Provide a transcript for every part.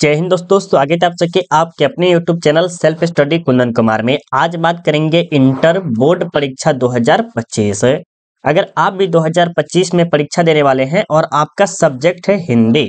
जय हिंद दोस्तों, स्वागत है आप सबके आपके अपने YouTube channel self study Kundan Kumar में। आज बात करेंगे इंटर बोर्ड परीक्षा 2025। अगर आप भी 2025 में परीक्षा देने वाले हैं और आपका सब्जेक्ट है हिंदी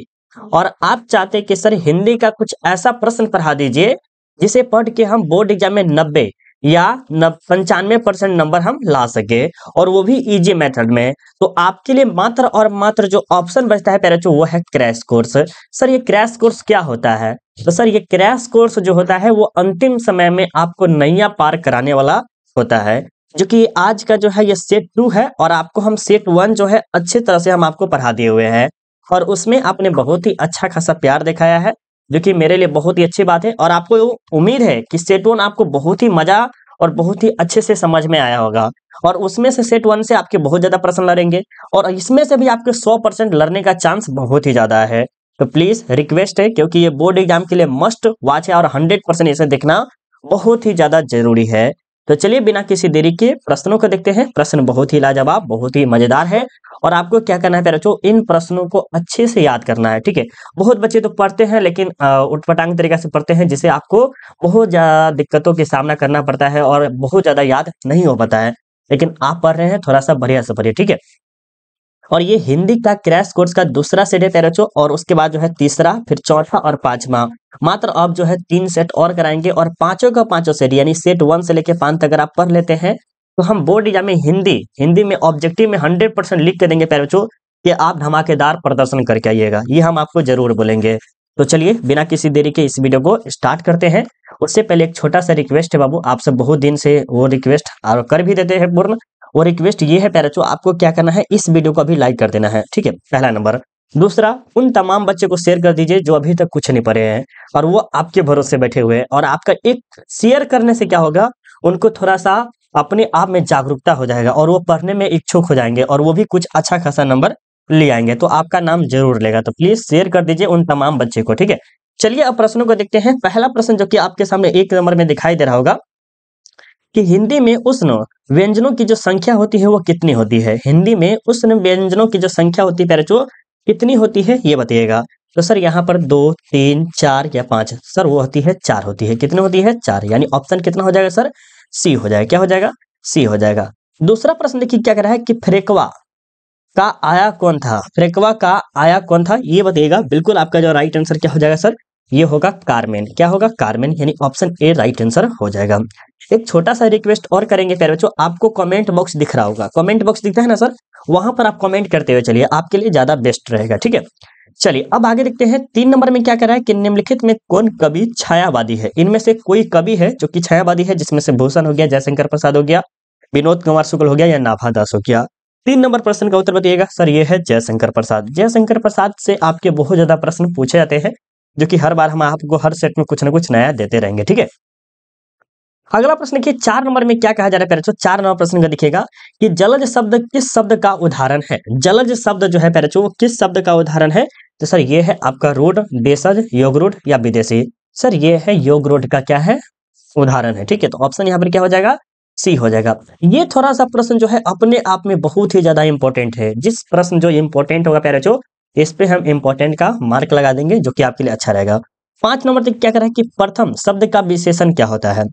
और आप चाहते हैं कि सर हिंदी का कुछ ऐसा प्रश्न पढ़ा दीजिए जिसे पढ़ के हम बोर्ड एग्जाम में 90 या 95% नंबर हम ला सके और वो भी इजी मेथड में, तो आपके लिए मात्र और मात्र जो ऑप्शन बचता है पैराचो वो है क्रैश कोर्स। सर ये क्रैश कोर्स क्या होता है? तो सर ये क्रैश कोर्स जो होता है वो अंतिम समय में आपको नैया पार कराने वाला होता है, जो कि आज का जो है ये सेट 2 है और आपको हम सेट 1 जो है अच्छी तरह से हम आपको पढ़ा दिए हुए हैं और उसमें आपने बहुत ही अच्छा खासा प्यार दिखाया है, जो कि मेरे लिए बहुत ही अच्छी बात है। और आपको उम्मीद है कि सेट 1 आपको बहुत ही मजा और बहुत ही अच्छे से समझ में आया होगा और उसमें से सेट 1 से आपके बहुत ज्यादा प्रश्न लड़ेंगे और इसमें से भी आपके 100% लड़ने का चांस बहुत ही ज्यादा है। तो प्लीज रिक्वेस्ट है, क्योंकि ये बोर्ड एग्जाम के लिए मस्ट वॉच है और 100% इसे देखना बहुत ही ज्यादा जरूरी है। तो चलिए बिना किसी देरी के प्रश्नों को देखते हैं। प्रश्न बहुत ही लाजवाब, बहुत ही मजेदार है और आपको क्या करना है बच्चों, इन प्रश्नों को अच्छे से याद करना है। ठीक है, बहुत बच्चे तो पढ़ते हैं लेकिन उटपटांग तरीके से पढ़ते हैं, जिसे आपको बहुत ज्यादा दिक्कतों की सामना करना पड़ता है और बहुत ज्यादा याद नहीं हो पाता है। लेकिन आप पढ़ रहे हैं, थोड़ा सा बढ़िया से पढ़िए। ठीक है, और ये हिंदी का क्रैश कोर्स का दूसरा सेट है पैराचो, और उसके बाद जो है तीसरा, फिर चौथा और पांचवा। मात्र अब जो है 3 सेट और कराएंगे और पांचों का पांचों सेट यानी सेट 1 से लेके 5 तक अगर आप पढ़ लेते हैं तो हम बोर्ड एग्जाम में हिंदी में ऑब्जेक्टिव में 100% लिख के देंगे पैराचो कि आप धमाकेदार प्रदर्शन करके आइएगा, ये हम आपको जरूर बोलेंगे। तो चलिए बिना किसी देरी के इस वीडियो को स्टार्ट करते हैं। उससे पहले एक छोटा सा रिक्वेस्ट है बाबू, आपसे बहुत दिन से वो रिक्वेस्ट कर भी देते हैं पूर्ण। वो रिक्वेस्ट ये है पैराचो, आपको क्या करना है, इस वीडियो को अभी लाइक कर देना है। ठीक है, पहला नंबर। दूसरा, उन तमाम बच्चे को शेयर कर दीजिए जो अभी तक कुछ नहीं पढ़े हैं और वो आपके भरोसे बैठे हुए हैं, और आपका एक शेयर करने से क्या होगा, उनको थोड़ा सा अपने आप में जागरूकता हो जाएगा और वो पढ़ने में इच्छुक हो जाएंगे और वो भी कुछ अच्छा खासा नंबर ले आएंगे, तो आपका नाम जरूर लेगा। तो प्लीज शेयर कर दीजिए उन तमाम बच्चे को। ठीक है, चलिए अब प्रश्नों को देखते हैं। पहला प्रश्न जो कि आपके सामने 1 नंबर में दिखाई दे रहा होगा कि हिंदी में उष्ण व्यंजनों की जो संख्या होती है वो कितनी होती है। हिंदी में उष्ण व्यंजनों की जो संख्या होती है पैराचो कितनी होती है ये बताइएगा। तो सर यहाँ पर 2, 3, 4 या 5, सर वो होती है 4 होती है। कितनी होती है? 4, यानी ऑप्शन कितना हो जाएगा सर? सी हो जाएगा। क्या हो जाएगा? सी हो जाएगा। दूसरा प्रश्न देखिए क्या कर रहा है कि फ्रेकवा का आया कौन था। फ्रेकवा का आया कौन था ये बताइएगा। बिल्कुल आपका जो राइट आंसर क्या हो जाएगा सर? ये होगा कार्मेन। क्या होगा? कार्मेन, यानी ऑप्शन ए राइट आंसर हो जाएगा। एक छोटा सा रिक्वेस्ट और करेंगे प्यारे बच्चों, आपको कमेंट बॉक्स दिख रहा होगा, कमेंट बॉक्स दिखता है ना सर, वहां पर आप कमेंट करते हुए चलिए, आपके लिए ज्यादा बेस्ट रहेगा। ठीक है, चलिए अब आगे देखते हैं। 3 नंबर में क्या कर रहा है कि निम्नलिखित में कौन कवि छायावादी है। इनमें से कोई कवि है जो कि छायावादी है, जिसमें से भूषण हो गया, जयशंकर प्रसाद हो गया, विनोद कुमार शुक्ल हो गया या नाभा दास हो गया। 3 नंबर प्रश्न का उत्तर बताइएगा। सर ये है जयशंकर प्रसाद। जयशंकर प्रसाद से आपके बहुत ज्यादा प्रश्न पूछे जाते हैं, जो कि हर बार हम आपको हर सेट में कुछ ना कुछ नया देते रहेंगे। ठीक है, अगला प्रश्न देखिए 4 नंबर में क्या कहा जा रहा है पैराचो। 4 नंबर प्रश्न का दिखेगा कि जलज शब्द किस शब्द का उदाहरण है। जलज शब्द जो है पैराचो वो किस शब्द का उदाहरण है। तो सर ये है आपका रूढ़, देशज, योगरूढ़ या विदेशी। सर ये है योगरूढ़ का क्या है? उदाहरण है। ठीक है, तो ऑप्शन यहाँ पर क्या हो जाएगा? सी हो जाएगा। ये थोड़ा सा प्रश्न जो है अपने आप में बहुत ही ज्यादा इंपॉर्टेंट है। जिस प्रश्न जो इंपॉर्टेंट होगा पैराचो, इस पे हम इंपॉर्टेंट का मार्क लगा देंगे, जो कि आपके लिए अच्छा रहेगा। 5 नंबर तक क्या कह रहा है कि प्रथम शब्द का विशेषण क्या होता है।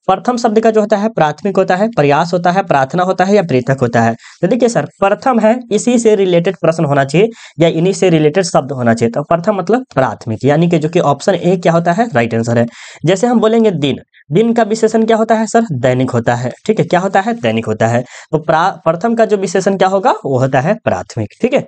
प्रथम शब्द का जो होता है प्राथमिक होता है, प्रयास होता है, प्रार्थना होता है या पृथक होता है। तो देखिए सर, प्रथम है, इसी से रिलेटेड प्रश्न होना चाहिए या इन्हीं से रिलेटेड शब्द होना चाहिए। तो प्रथम मतलब प्राथमिक, यानी कि जो कि ऑप्शन ए क्या होता है? राइट आंसर है। जैसे हम बोलेंगे दिन, दिन का विशेषण क्या होता है सर? दैनिक होता है। ठीक है, क्या होता है? दैनिक होता है। तो प्रथम का जो विशेषण क्या होगा? वो होता है प्राथमिक। ठीक है,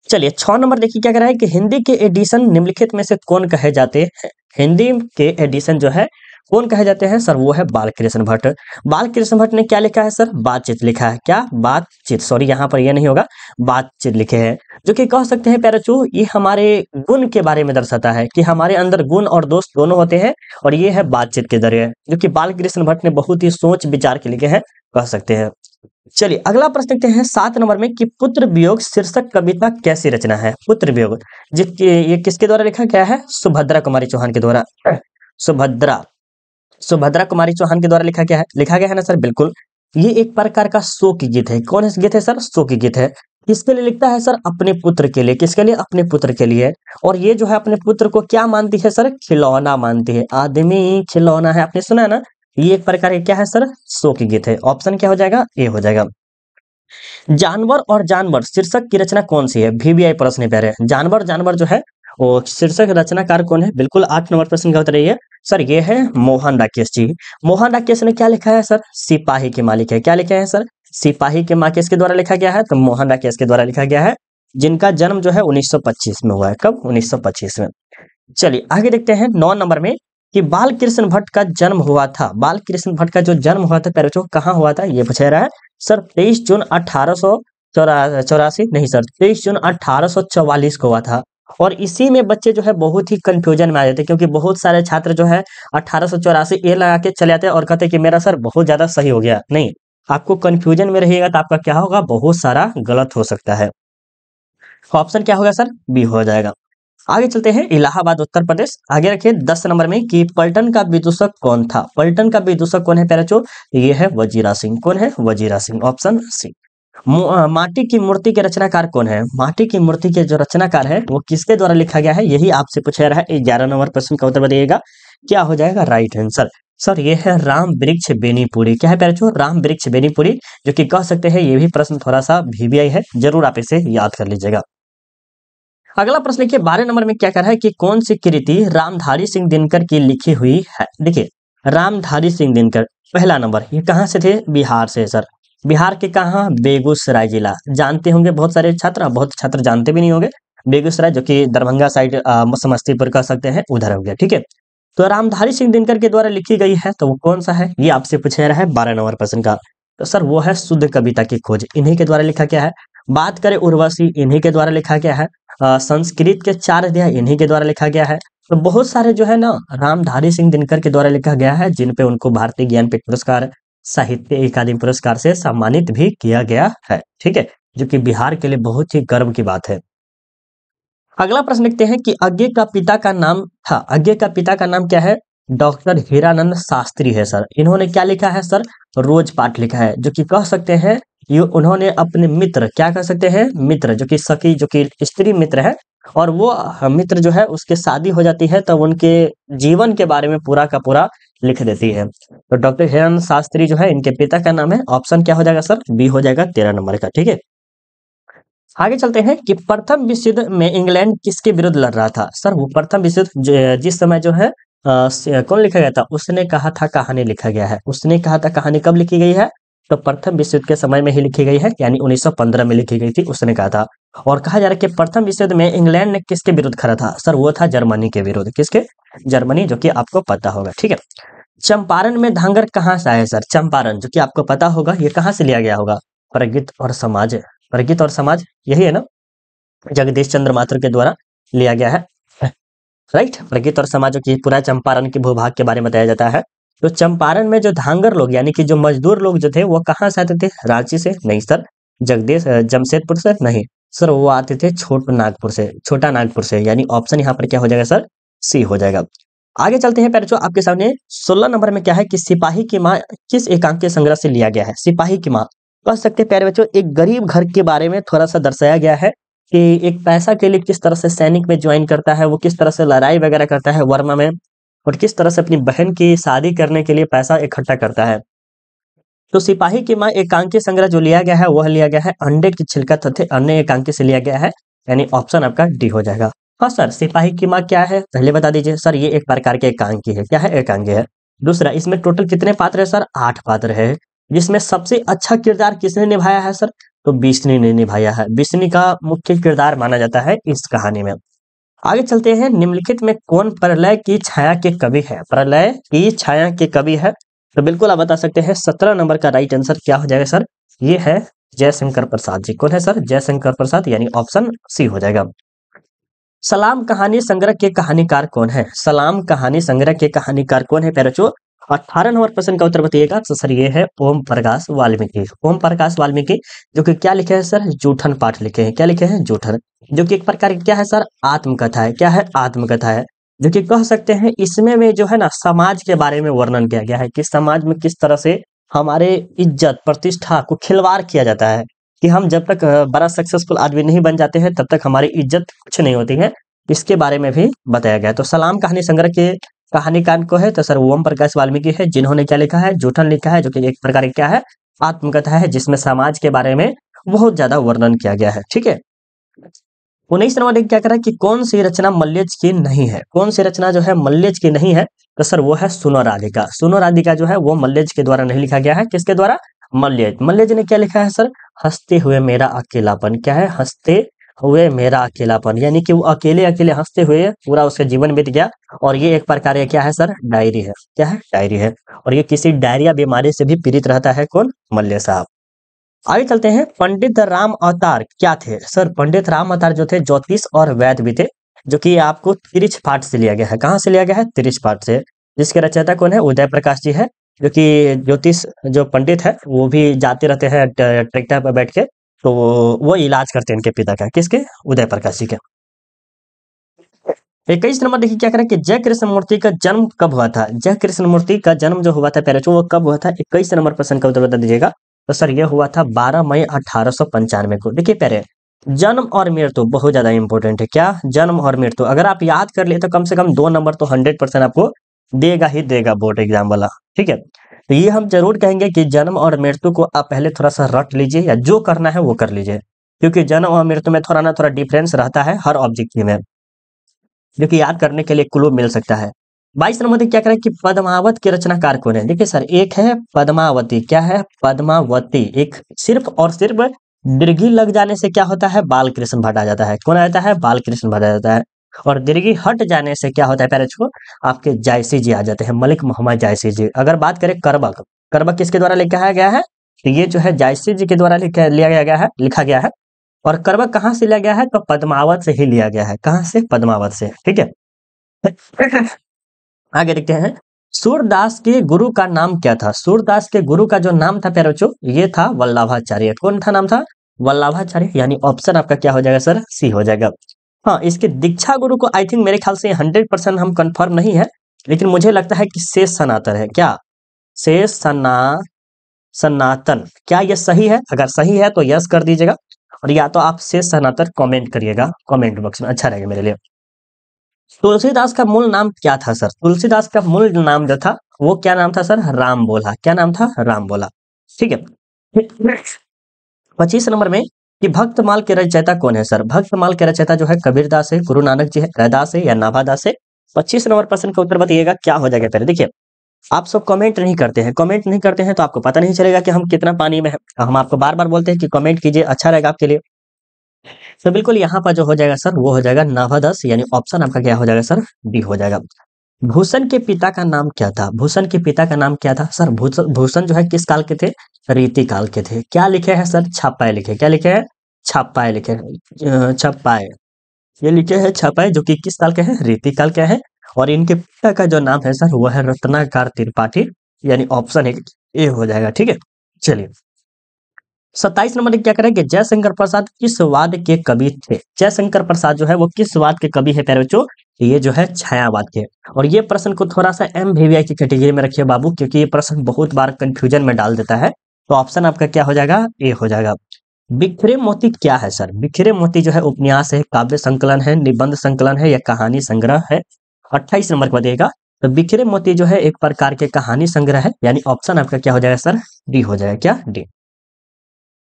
चलिए 6 नंबर देखिए क्या कह रहा है कि हिंदी के एडिशन निम्नलिखित में से कौन कहे जाते हैं। हिंदी के एडिशन जो है कौन कहे जाते हैं सर? वो है बालकृष्ण भट्ट। बालकृष्ण भट्ट ने क्या लिखा है सर? बातचीत लिखा है। क्या? बातचीत, सॉरी यहाँ पर ये नहीं होगा, बातचीत लिखे हैं, जो कि कह सकते हैं पैराचो ये हमारे गुण के बारे में दर्शाता है कि हमारे अंदर गुण और दोष दोनों होते हैं, और ये है बातचीत के जरिए, जो कि बालकृष्ण भट्ट ने बहुत ही सोच विचार के लिखे हैं, कह सकते हैं। चलिए अगला प्रश्न देखते हैं 7 नंबर में कि पुत्र वियोग शीर्षक कविता कैसी रचना है। पुत्र वियोग जिसके ये किसके द्वारा लिखा गया है? सुभद्रा कुमारी चौहान के द्वारा। सुभद्रा कुमारी चौहान के द्वारा लिखा गया है ना सर? बिल्कुल, ये एक प्रकार का शोक गीत है। कौन सा गीत है सर? शोक गीत है। किसके लिए लिखता है सर? अपने पुत्र के लिए। किसके लिए? अपने पुत्र के लिए। और ये जो है अपने पुत्र को क्या मानती है सर? खिलौना मानती है। आदमी खिलौना है, आपने सुना है ना? ये एक प्रकार का क्या है सर? शोक गीत है। ऑप्शन क्या हो जाएगा? ए हो जाएगा। जानवर और जानवर शीर्षक की रचना कौन सी है? VBI प्रश्न है प्यारे। जानवर जानवर जो है वो शीर्षक रचनाकार कौन है? बिल्कुल 8 नंबर प्रश्न का उत्तर है सर, ये है मोहन राकेश जी। मोहन राकेश ने क्या लिखा है सर? सिपाही के मालिक है। क्या लिखा है सर? सिपाही के माँ किसके द्वारा लिखा गया है? तो मोहन राकेश के द्वारा लिखा गया है, जिनका जन्म जो है 1925 में हुआ है। कब? 1925 में। चलिए आगे देखते हैं 9 नंबर में कि बाल कृष्ण भट्ट का जन्म हुआ था। बाल कृष्ण भट्ट का जो जन्म हुआ था प्यारे बच्चों, कहाँ हुआ था? ये पूछा रहा है सर। 23 जून 1884 नहीं सर, 23 जून 1844 को हुआ था। और इसी में बच्चे जो है बहुत ही कंफ्यूजन में आ जाते हैं, क्योंकि बहुत सारे छात्र जो है 1884 ए लगा के चले जाते हैं और कहते हैं कि मेरा सर बहुत ज्यादा सही हो गया। नहीं, आपको कंफ्यूजन में रहिएगा तो आपका क्या होगा? बहुत सारा गलत हो सकता है। ऑप्शन क्या होगा सर? बी हो जाएगा। आगे चलते हैं इलाहाबाद उत्तर प्रदेश। आगे रखिए 10 नंबर में कि पलटन का विदूषक कौन था? पलटन का विदूषक कौन है प्यारे बच्चों? ये है वजीरा सिंह। कौन है? वजीरा सिंह। Option C. माटी की मूर्ति के रचनाकार कौन है? माटी की मूर्ति के जो रचनाकार है वो किसके द्वारा लिखा गया है? यही आपसे पूछा रहा है। 11 नंबर प्रश्न का उत्तर बताइएगा, क्या हो जाएगा राइट आंसर? सर ये है राम वृक्ष बेनीपुरी। क्या है प्यारे बच्चों? राम वृक्ष बेनीपुरी, जो कि कह सकते हैं ये भी प्रश्न थोड़ा सा VBI है, जरूर आप इसे याद कर लीजिएगा। अगला प्रश्न देखिए 12 नंबर में क्या कर रहा है कि कौन सी कृति रामधारी सिंह दिनकर की लिखी हुई है? देखिए रामधारी सिंह दिनकर, पहला नंबर, ये कहाँ से थे? बिहार से सर। बिहार के कहाँ? बेगूसराय जिला। जानते होंगे बहुत सारे छात्र, बहुत छात्र जानते भी नहीं होंगे। बेगूसराय जो कि दरभंगा साइड समस्तीपुर कह सकते हैं, उधर हो गया। ठीक है, तो रामधारी सिंह दिनकर के द्वारा लिखी गई है, तो वो कौन सा है? ये आपसे पूछा रहा है 12 नंबर प्रश्न का। तो सर वो है शुद्ध कविता की खोज, इन्हीं के द्वारा लिखा गया है। बात करें उर्वशी, इन्हीं के द्वारा लिखा गया है। संस्कृत के 4 अध्याय इन्हीं के द्वारा लिखा गया है। तो बहुत सारे जो है ना रामधारी सिंह दिनकर के द्वारा लिखा गया है, जिन पे उनको भारतीय ज्ञानपीठ पुरस्कार, साहित्य अकादमी पुरस्कार से सम्मानित भी किया गया है। ठीक है, जो कि बिहार के लिए बहुत ही गर्व की बात है। अगला प्रश्न लिखते हैं कि अज्ञे का पिता का नाम था। अज्ञे का पिता का नाम क्या है? डॉक्टर हीरानंद शास्त्री है सर। इन्होंने क्या लिखा है सर? रोज पाठ लिखा है, जो कि कह सकते हैं ये उन्होंने अपने मित्र, क्या कह सकते हैं? मित्र, जो कि सखी, जो कि स्त्री मित्र है, और वो मित्र जो है उसके शादी हो जाती है, तब उनके जीवन के बारे में पूरा का पूरा लिख देती है। तो डॉक्टर हीरानंद शास्त्री जो है इनके पिता का नाम है। ऑप्शन क्या हो जाएगा सर? बी हो जाएगा 13 नंबर का। ठीक है, आगे चलते हैं कि प्रथम विश्व युद्ध में इंग्लैंड किसके विरुद्ध लड़ रहा था? सर वो प्रथम विश्व युद्ध जिस समय जो है कौन लिखा गया था? उसने कहा था कहानी लिखा गया है। उसने कहा था कहानी कब लिखी गई है? तो प्रथम विश्व युद्ध के समय में ही लिखी गई है, यानी 1915 में लिखी गई थी, उसने कहा था। और कहा जा रहा है कि प्रथम विश्व युद्ध में इंग्लैंड ने किसके विरुद्ध खड़ा था? सर वो था जर्मनी के विरुद्ध। किसके? जर्मनी, जो कि आपको पता होगा। ठीक है, चंपारण में धांगर कहाँ से आया सर? चंपारण, जो कि आपको पता होगा, ये कहाँ से लिया गया होगा? प्रगीत और समाज। प्रगीत और समाज यही है ना, जगदीश चंद्र माथुर के द्वारा लिया गया है। राइट, प्रगीत और समाजों की पूरा चंपारण के भूभाग के बारे में बताया जाता है। तो चंपारण में जो धांगर लोग, यानी कि जो मजदूर लोग जो थे, वो कहाँ से आते थे? रांची से? नहीं सर। जमशेदपुर से? नहीं सर, वो आते थे छोटा नागपुर से। छोटा नागपुर से, यानी ऑप्शन यहाँ पर क्या हो जाएगा सर? सी हो जाएगा। आगे चलते हैं प्यारे, आपके सामने 16 नंबर में क्या है कि सिपाही की माँ किस एकांकीय संग्रह से लिया गया है? सिपाही की माँ, कह सकते हैं प्यारे बच्चों एक गरीब घर के बारे में थोड़ा सा दर्शाया गया है, कि एक पैसा के लिए किस तरह से सैनिक में ज्वाइन करता है, वो किस तरह से लड़ाई वगैरह करता है वर्मा में, और किस तरह से अपनी बहन की शादी करने के लिए पैसा इकट्ठा करता है। तो सिपाही की माँ एकांकी संग्रह जो लिया गया है वह लिया गया है अंडे की छिलका तथा अन्य एकांकी से लिया गया है, यानी ऑप्शन आपका डी हो जाएगा। हाँ सर, सिपाही की माँ क्या है पहले बता दीजिए सर? ये एक प्रकार के एकांकी है। क्या है? एकांकी है। दूसरा, इसमें टोटल कितने पात्र है सर? 8 पात्र है, जिसमें सबसे अच्छा किरदार किसने निभाया है सर? तो बिस्नी ने निभाया है। बिस्नी का मुख्य किरदार माना जाता है इस कहानी में। आगे चलते हैं, निम्नलिखित में कौन प्रलय की छाया के कवि है? प्रलय की छाया के कवि है, तो बिल्कुल आप बता सकते हैं 17 नंबर का राइट आंसर क्या हो जाएगा सर? ये है जयशंकर प्रसाद जी। कौन है सर? जयशंकर प्रसाद, यानी ऑप्शन सी हो जाएगा। सलाम कहानी संग्रह के कहानीकार कौन है? सलाम कहानी संग्रह के कहानीकार कौन है प्यारे बच्चों? 18 नंबर प्रश्न का उत्तर बताइएगा। तो सर ये है ओम प्रकाश वाल्मीकि। ओम प्रकाश वाल्मीकि, जो कि क्या लिखे हैं सर? जूठन पाठ लिखे हैं। क्या लिखे हैं? जूठन, जो कि एक प्रकार की क्या है सर? आत्मकथा है। क्या है? आत्मकथा है, जो कि कह सकते हैं इसमें में जो है ना समाज के बारे में वर्णन किया गया है, कि समाज में किस तरह से हमारे इज्जत प्रतिष्ठा को खिलवाड़ किया जाता है, कि हम जब तक बड़ा सक्सेसफुल आदमी नहीं बन जाते हैं तब तक हमारी इज्जत कुछ नहीं होती है। इसके बारे में भी बताया गया है। तो सलाम कहानी संग्रह के कहानीकार को है तो सर ओम प्रकाश वाल्मीकि है, जिन्होंने क्या लिखा है, जूठन लिखा है, जो कि एक प्रकार की क्या है, आत्मकथा है, जिसमें समाज के बारे में बहुत ज्यादा वर्णन किया गया है। ठीक है। 19 नंबर क्या करा कि कौन सी रचना मल्यज की नहीं है, कौन सी रचना जो है मल्यज की नहीं है, तो सर वो है सुनो राधिका। सुनो राधिका जो है वो मल्यज के द्वारा नहीं लिखा गया है। किसके द्वारा? मल्यज। मल्यज ने क्या लिखा है सर? हंसते हुए मेरा अकेलापन। क्या है? हंसते हुए मेरा अकेलापन, यानी कि वो अकेले अकेले हंसते हुए पूरा उसका जीवन बीत गया। और ये एक प्रकार का क्या है सर? डायरी है। क्या है? डायरी है। और ये किसी डायरिया बीमारी से भी पीड़ित रहता है। कौन? मल्य साहब। आगे चलते हैं। पंडित राम अवतार क्या थे? सर पंडित राम अवतार जो थे ज्योतिष और वैद्य भी थे, जो कि आपको तिरिच पाठ से लिया गया है। कहाँ से लिया गया है? तिरिच पाठ से। जिसके रचयिता कौन है? उदय प्रकाश जी है, जो कि ज्योतिष जो पंडित है वो भी जाते रहते हैं ट्रैक्टर पर बैठ के, तो वो इलाज करते हैं इनके पिता का। किसके? उदय प्रकाश जी के। 21 नंबर देखिए क्या करें कि जय कृष्ण मूर्ति का जन्म कब हुआ था? जय कृष्ण मूर्ति का जन्म जो हुआ था पहले वो कब हुआ था? 21 नंबर प्रश्न का उत्तर बता दीजिएगा। तो सर ये हुआ था 12 मई 1895 को। देखिए पहले जन्म और मृत्यु बहुत ज्यादा इंपॉर्टेंट है। क्या? जन्म और मृत्यु अगर आप याद कर लिए तो कम से कम 2 नंबर तो 100% आपको देगा ही देगा बोर्ड एग्जाम वाला। ठीक है। तो ये हम जरूर कहेंगे कि जन्म और मृत्यु को आप पहले थोड़ा सा रट लीजिए, या जो करना है वो कर लीजिए, क्योंकि जन्म और मृत्यु में थोड़ा ना थोड़ा डिफरेंस रहता है हर ऑब्जेक्टिव में, जो कि याद करने के लिए क्लू मिल सकता है। 22 नंबर क्या करें कि पद्मावत के रचनाकार कौन है? देखिए सर एक है पद्मावती। क्या है? पद्मावती। एक सिर्फ और सिर्फ दीर्घी लग जाने से क्या होता है? बाल कृष्ण भट्ट आ जाता है। कौन आ जाता है? बाल कृष्ण भट्ट आ जाता है। और दीर्घी हट जाने से क्या होता है पैरेज को? आपके जायसी जी आ जाते हैं, मलिक मोहम्मद जायसी जी। अगर बात करें करबक, करबक किसके द्वारा लिखा गया है? तो ये जो है जायसी जी के द्वारा लिखा गया है। और करबक कहाँ से लिया गया है? तो पद्मावत से ही लिया गया है। कहाँ से? पद्मावत से। ठीक है। आगे देखते हैं। सूरदास के गुरु का नाम क्या था? सूरदास के गुरु का जो नाम था प्यारे बच्चों, ये था वल्लभाचार्य। कौन था नाम था? वल्लभाचार्य। यानी ऑप्शन आपका क्या हो जाएगा सर? सी हो जाएगा। हाँ, इसके दीक्षा गुरु को आई थिंक मेरे ख्याल से 100% हम कंफर्म नहीं है, लेकिन मुझे लगता है कि शेष सनातन है। क्या? शेष सनातन। क्या ये सही है? अगर सही है तो यस कर दीजिएगा, और या तो आप शेष सनातन कमेंट करिएगा कमेंट बॉक्स में, अच्छा रहेगा मेरे लिए। तुलसीदास का मूल नाम क्या था सर? तुलसीदास का मूल नाम जो था वो क्या नाम था सर? राम बोला। क्या नाम था? राम बोला। ठीक है। 25 नंबर में कि भक्तमाल के रचयिता कौन है सर? भक्तमाल के रचयिता जो है कबीरदास है, गुरु नानक जी है, रैदास है या नाभादास है? 25 नंबर प्रश्न का उत्तर बताइएगा क्या हो जाएगा। पहले देखिए, आप सब कमेंट नहीं करते हैं, कमेंट नहीं करते हैं तो आपको पता नहीं चलेगा कि हम कितना पानी में है। हम आपको बार बार बोलते हैं कि कमेंट कीजिए, अच्छा रहेगा आपके लिए। तो बिल्कुल यहाँ पर जो हो जाएगा सर वो हो जाएगा नाभादास, यानी ऑप्शन आपका क्या हो जाएगा सर? डी हो जाएगा। भूषण के पिता का नाम क्या था? भूषण के पिता का नाम क्या था सर? भूषण जो है किस काल के थे? रीति काल के थे। क्या लिखे हैं सर? छापाए लिखे। क्या लिखे हैं? छापाए लिखे। छपाए, ये लिखे हैं छपाए, जो कि किस काल के हैं? रीति काल के हैं। और इनके पिता का जो नाम है सर वो है रत्नाकर त्रिपाठी, यानी ऑप्शन ए हो जाएगा। ठीक है। चलिए 27 नंबर क्या करेंगे? जयशंकर प्रसाद किस वाद के कवि थे? जयशंकर प्रसाद जो है वो किस वाद के कवि है प्यारे बच्चों? ये जो है छायावाद के। और ये प्रश्न को थोड़ा सा MVVI की कैटेगरी में रखिए बाबू, क्योंकि ये प्रश्न बहुत बार कंफ्यूजन में डाल देता है। तो ऑप्शन आपका क्या हो जाएगा? ए हो जाएगा। बिखरे मोती क्या है सर? बिखरे मोती जो है उपन्यास है, काव्य संकलन है, निबंध संकलन है या कहानी संग्रह है? 28 नंबर को बताइएगा। तो बिखरे मोती जो है एक प्रकार के कहानी संग्रह है, यानी ऑप्शन आपका क्या हो जाएगा सर? डी हो जाएगा। क्या? डी।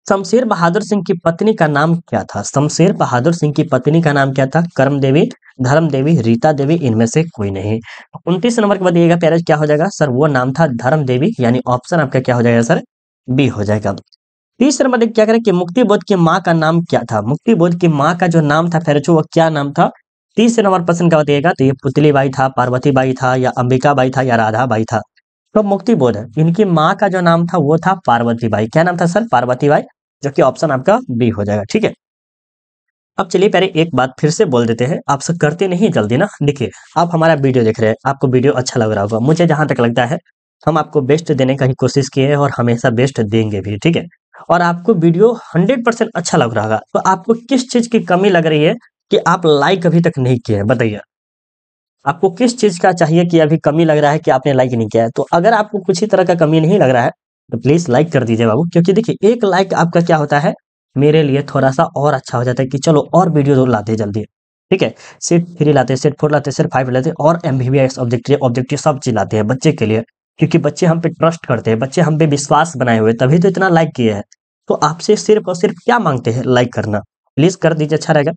शमशेर बहादुर सिंह की पत्नी का नाम क्या था? शमशेर बहादुर सिंह की पत्नी का नाम क्या था? करम देवी, धर्म देवी, रीता देवी, इनमें से कोई नहीं। 29 नंबर को बताइएगा प्यारे क्या हो जाएगा सर? वो नाम था धर्म देवी, यानी ऑप्शन आपका क्या हो जाएगा सर? बी हो जाएगा। 30 नंबर क्या करें कि मुक्ति बोध की माँ का नाम क्या था? मुक्ति बोध की माँ का जो नाम था फेरचो वो क्या नाम था? 30 नंबर प्रश्न का बताइएगा। तो ये पुतली बाई था, पार्वती बाई था, या अंबिका बाई था, या राधा बाई था? तो मुक्ति बोध इनकी माँ का जो नाम था वो था पार्वती बाई। क्या नाम था सर? पार्वती बाई, जो कि ऑप्शन आपका बी हो जाएगा। ठीक है। अब चलिए पहले एक बात फिर से बोल देते हैं, आप सब करते नहीं जल्दी ना। देखिए आप हमारा वीडियो देख रहे हैं, आपको वीडियो अच्छा लग रहा होगा, मुझे जहां तक लगता है हम आपको बेस्ट देने का ही कोशिश किए हैं और हमेशा बेस्ट देंगे भी। ठीक है। और आपको वीडियो 100% अच्छा लग रहा होगा, तो आपको किस चीज की कमी लग रही है कि आप लाइक अभी तक नहीं किए हैं? बताइए आपको किस चीज का चाहिए कि अभी कमी लग रहा है कि आपने लाइक नहीं किया है? तो अगर आपको कुछ ही तरह का कमी नहीं लग रहा है तो प्लीज लाइक कर दीजिए बाबू, क्योंकि देखिए एक लाइक आपका क्या होता है, मेरे लिए थोड़ा सा और अच्छा हो जाता है कि चलो और वीडियो लाते हैं जल्दी, ठीक है। सेट 3 लाते हैं, सेट 4 लाते हैं, सेट 5 लाते हैं और एमबीबीएस ऑब्जेक्टिव ऑब्जेक्टिव सब चीज लाते हैं बच्चे के लिए, क्योंकि बच्चे हम पे ट्रस्ट करते हैं, बच्चे हम पे विश्वास बनाए हुए, तभी तो इतना लाइक किए हैं। तो आपसे सिर्फ और सिर्फ क्या मांगते हैं, लाइक करना, प्लीज कर दीजिए, अच्छा रहेगा।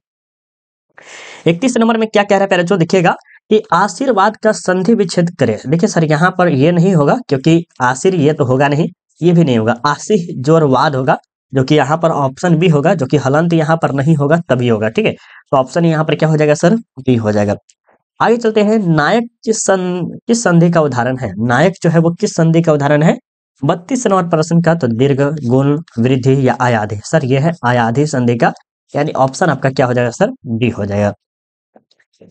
31 नंबर में क्या कह रहा है पहले जो देखिएगा कि आशीर्वाद का संधि विच्छेद करे। देखिए सर यहाँ पर ये नहीं होगा, क्योंकि आशीर ये तो होगा नहीं, ये भी नहीं होगा, आशीर जोर वाद होगा, जो कि यहाँ पर ऑप्शन बी होगा, जो कि हलंत यहाँ पर नहीं होगा तभी होगा, ठीक है। तो ऑप्शन यहाँ पर क्या हो जाएगा सर, बी हो जाएगा। आगे चलते हैं, नायक किस संधि का उदाहरण है, नायक जो है वो किस संधि का उदाहरण है। 32 नंबर प्रश्न का, तो दीर्घ, गुण, वृद्धि या आयाधि, सर ये है आयाधि संधि का, यानी ऑप्शन आपका क्या हो जाएगा सर, डी हो जाएगा।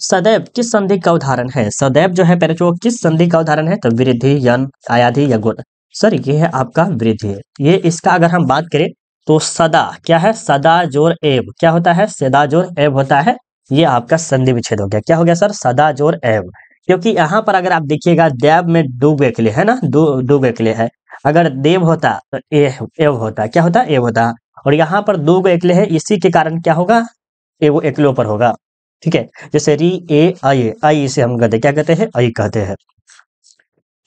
सदैव किस संधि का उदाहरण है, सदैव जो है पहले जो किस संधि का उदाहरण है, तो वृद्धि, यन, आयाधि या गुण, सर ये है आपका वृद्धि। ये इसका अगर हम बात करें तो सदा क्या है, सदा जोर एव क्या होता है, सदा जोर एव होता है, ये आपका संधि विच्छेद हो गया, क्या हो गया सर, सदा जोर एव। क्योंकि यहाँ पर अगर आप देखिएगा देव में डूबे के लिए है ना, डूबे के लिए है, अगर देव होता तो एव होता, क्या होता, एव होता, और यहाँ पर दो एकले है, इसी के कारण क्या होगा, एवो एकलो पर होगा, ठीक है। जैसे री ए आई, आई इसे हम कहते क्या कहते हैं, आई कहते हैं।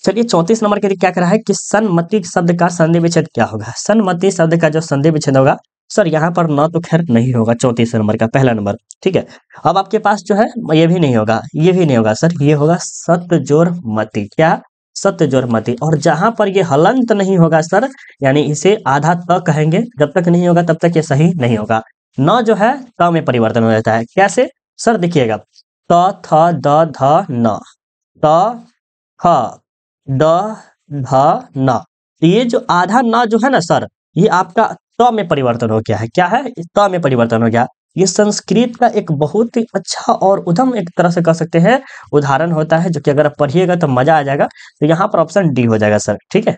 चलिए 34 नंबर के लिए क्या कह रहा है कि सन्मति शब्द का संधि विच्छेद क्या होगा, सन्मति शब्द का जो संधि विच्छेद होगा, सर यहाँ पर न तो खैर नहीं होगा 34 नंबर का पहला नंबर, ठीक है। अब आपके पास जो है ये भी नहीं होगा, ये भी नहीं होगा सर, ये होगा सत्य जोर मति, क्या, सत्य जोर मति। और जहां पर ये हलंत नहीं होगा सर, यानी इसे आधा त कहेंगे, जब तक नहीं होगा तब तक ये सही नहीं होगा। न जो है त में परिवर्तन हो जाता है, कैसे सर, देखिएगा त थ द ध न, त थ ड ध न, तो ये जो आधा न जो है ना सर, ये आपका त में परिवर्तन हो गया है, क्या है, त में परिवर्तन हो गया। ये संस्कृत का एक बहुत ही अच्छा और उद्दम एक तरह से कह सकते हैं उदाहरण होता है, जो कि अगर आप पढ़िएगा तो मजा आ जाएगा। तो यहाँ पर ऑप्शन डी हो जाएगा सर, ठीक है।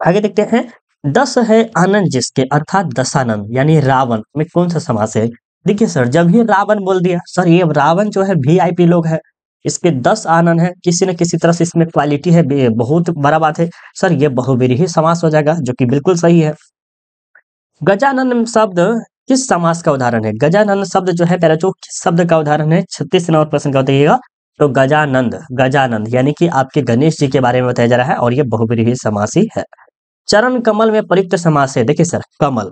आगे देखते हैं, 10 है आनंद जिसके, अर्थात दशानंद यानी रावण में कौन सा समास है। देखिए सर, जब ये रावण बोल दिया सर, ये रावण जो है वीआईपी लोग है, इसके 10 आनंद है, किसी न किसी तरह से इसमें क्वालिटी है, बहुत बड़ा बात है सर, ये बहुव्रीहि समास हो जाएगा, जो कि बिल्कुल सही है। गजानन शब्द किस समास का उदाहरण है, गजानन शब्द जो है पहले जो किस शब्द का उदाहरण है, 36 नंबर प्रश्न का बताइएगा। तो गजानंद, गजानंद यानी कि आपके गणेश जी के बारे में बताया जा रहा है, और ये बहुव्रीहि समास ही है। चरण कमल में प्रयुक्त समास है, देखिए सर, कमल,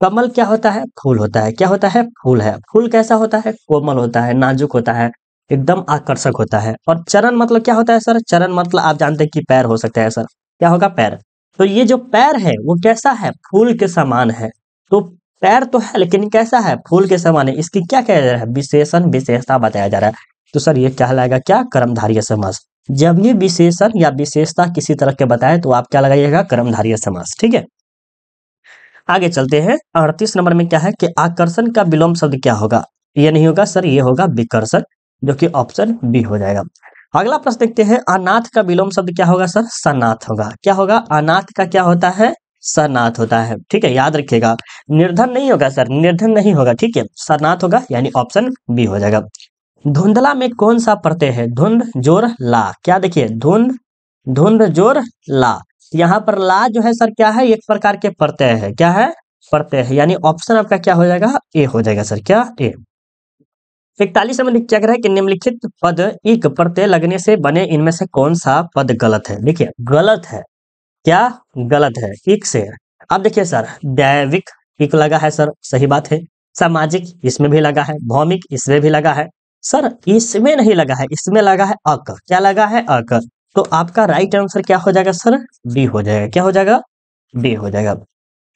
कमल क्या होता है, फूल होता है, क्या होता है, फूल है, फूल कैसा होता है, कोमल होता है, नाजुक होता है, एकदम आकर्षक होता है। और चरण मतलब क्या होता है सर, चरण मतलब आप जानते हैं कि पैर हो सकता है सर, क्या होगा, पैर। तो ये जो पैर है वो कैसा है, फूल के समान है। तो पैर तो है लेकिन कैसा है, फूल के समान है, इसकी क्या कहा जा रहा है, विशेषण विशेषता बताया जा रहा है। तो सर ये कहलाएगा क्या, कर्मधारय समास। जब ये विशेषण या विशेषता किसी तरह के बताए तो आप क्या लगाइएगा, कर्मधारय समास, ठीक है। आगे चलते हैं, 38 नंबर में क्या है कि आकर्षण का विलोम शब्द क्या होगा, ये नहीं होगा सर, ये होगा विकर्षण, जो कि ऑप्शन बी हो जाएगा। अगला प्रश्न देखते हैं, अनाथ का विलोम शब्द क्या होगा सर, सनाथ होगा, क्या होगा, अनाथ का क्या होता है, सनाथ होता है, ठीक है, याद रखिएगा। निर्धन नहीं होगा सर, निर्धन नहीं होगा, ठीक है, सनाथ होगा, यानी ऑप्शन बी हो जाएगा। धुंधला में कौन सा प्रत्यय है, धुंध जोर ला, क्या देखिए, धुंध, धुंध जोर ला, यहाँ पर ला जो है सर क्या है, एक प्रकार के प्रत्यय है, क्या है, प्रत्यय है, यानी ऑप्शन आपका क्या हो जाएगा, ए हो जाएगा सर, क्या, ए। 41 में क्या कह रहा है कि निम्नलिखित पद एक प्रत्यय लगने से बने, इनमें से कौन सा पद गलत है, देखिए गलत है, क्या गलत है, एक से। अब देखिए सर, दैविक एक लगा है सर, सही बात है, सामाजिक इसमें भी लगा है, भौमिक इसमें भी लगा है, सर इसमें नहीं लगा है, इसमें लगा है अक, क्या लगा है, अक। तो आपका राइट आंसर क्या हो जाएगा सर, बी हो जाएगा, क्या हो जाएगा, बी हो जाएगा।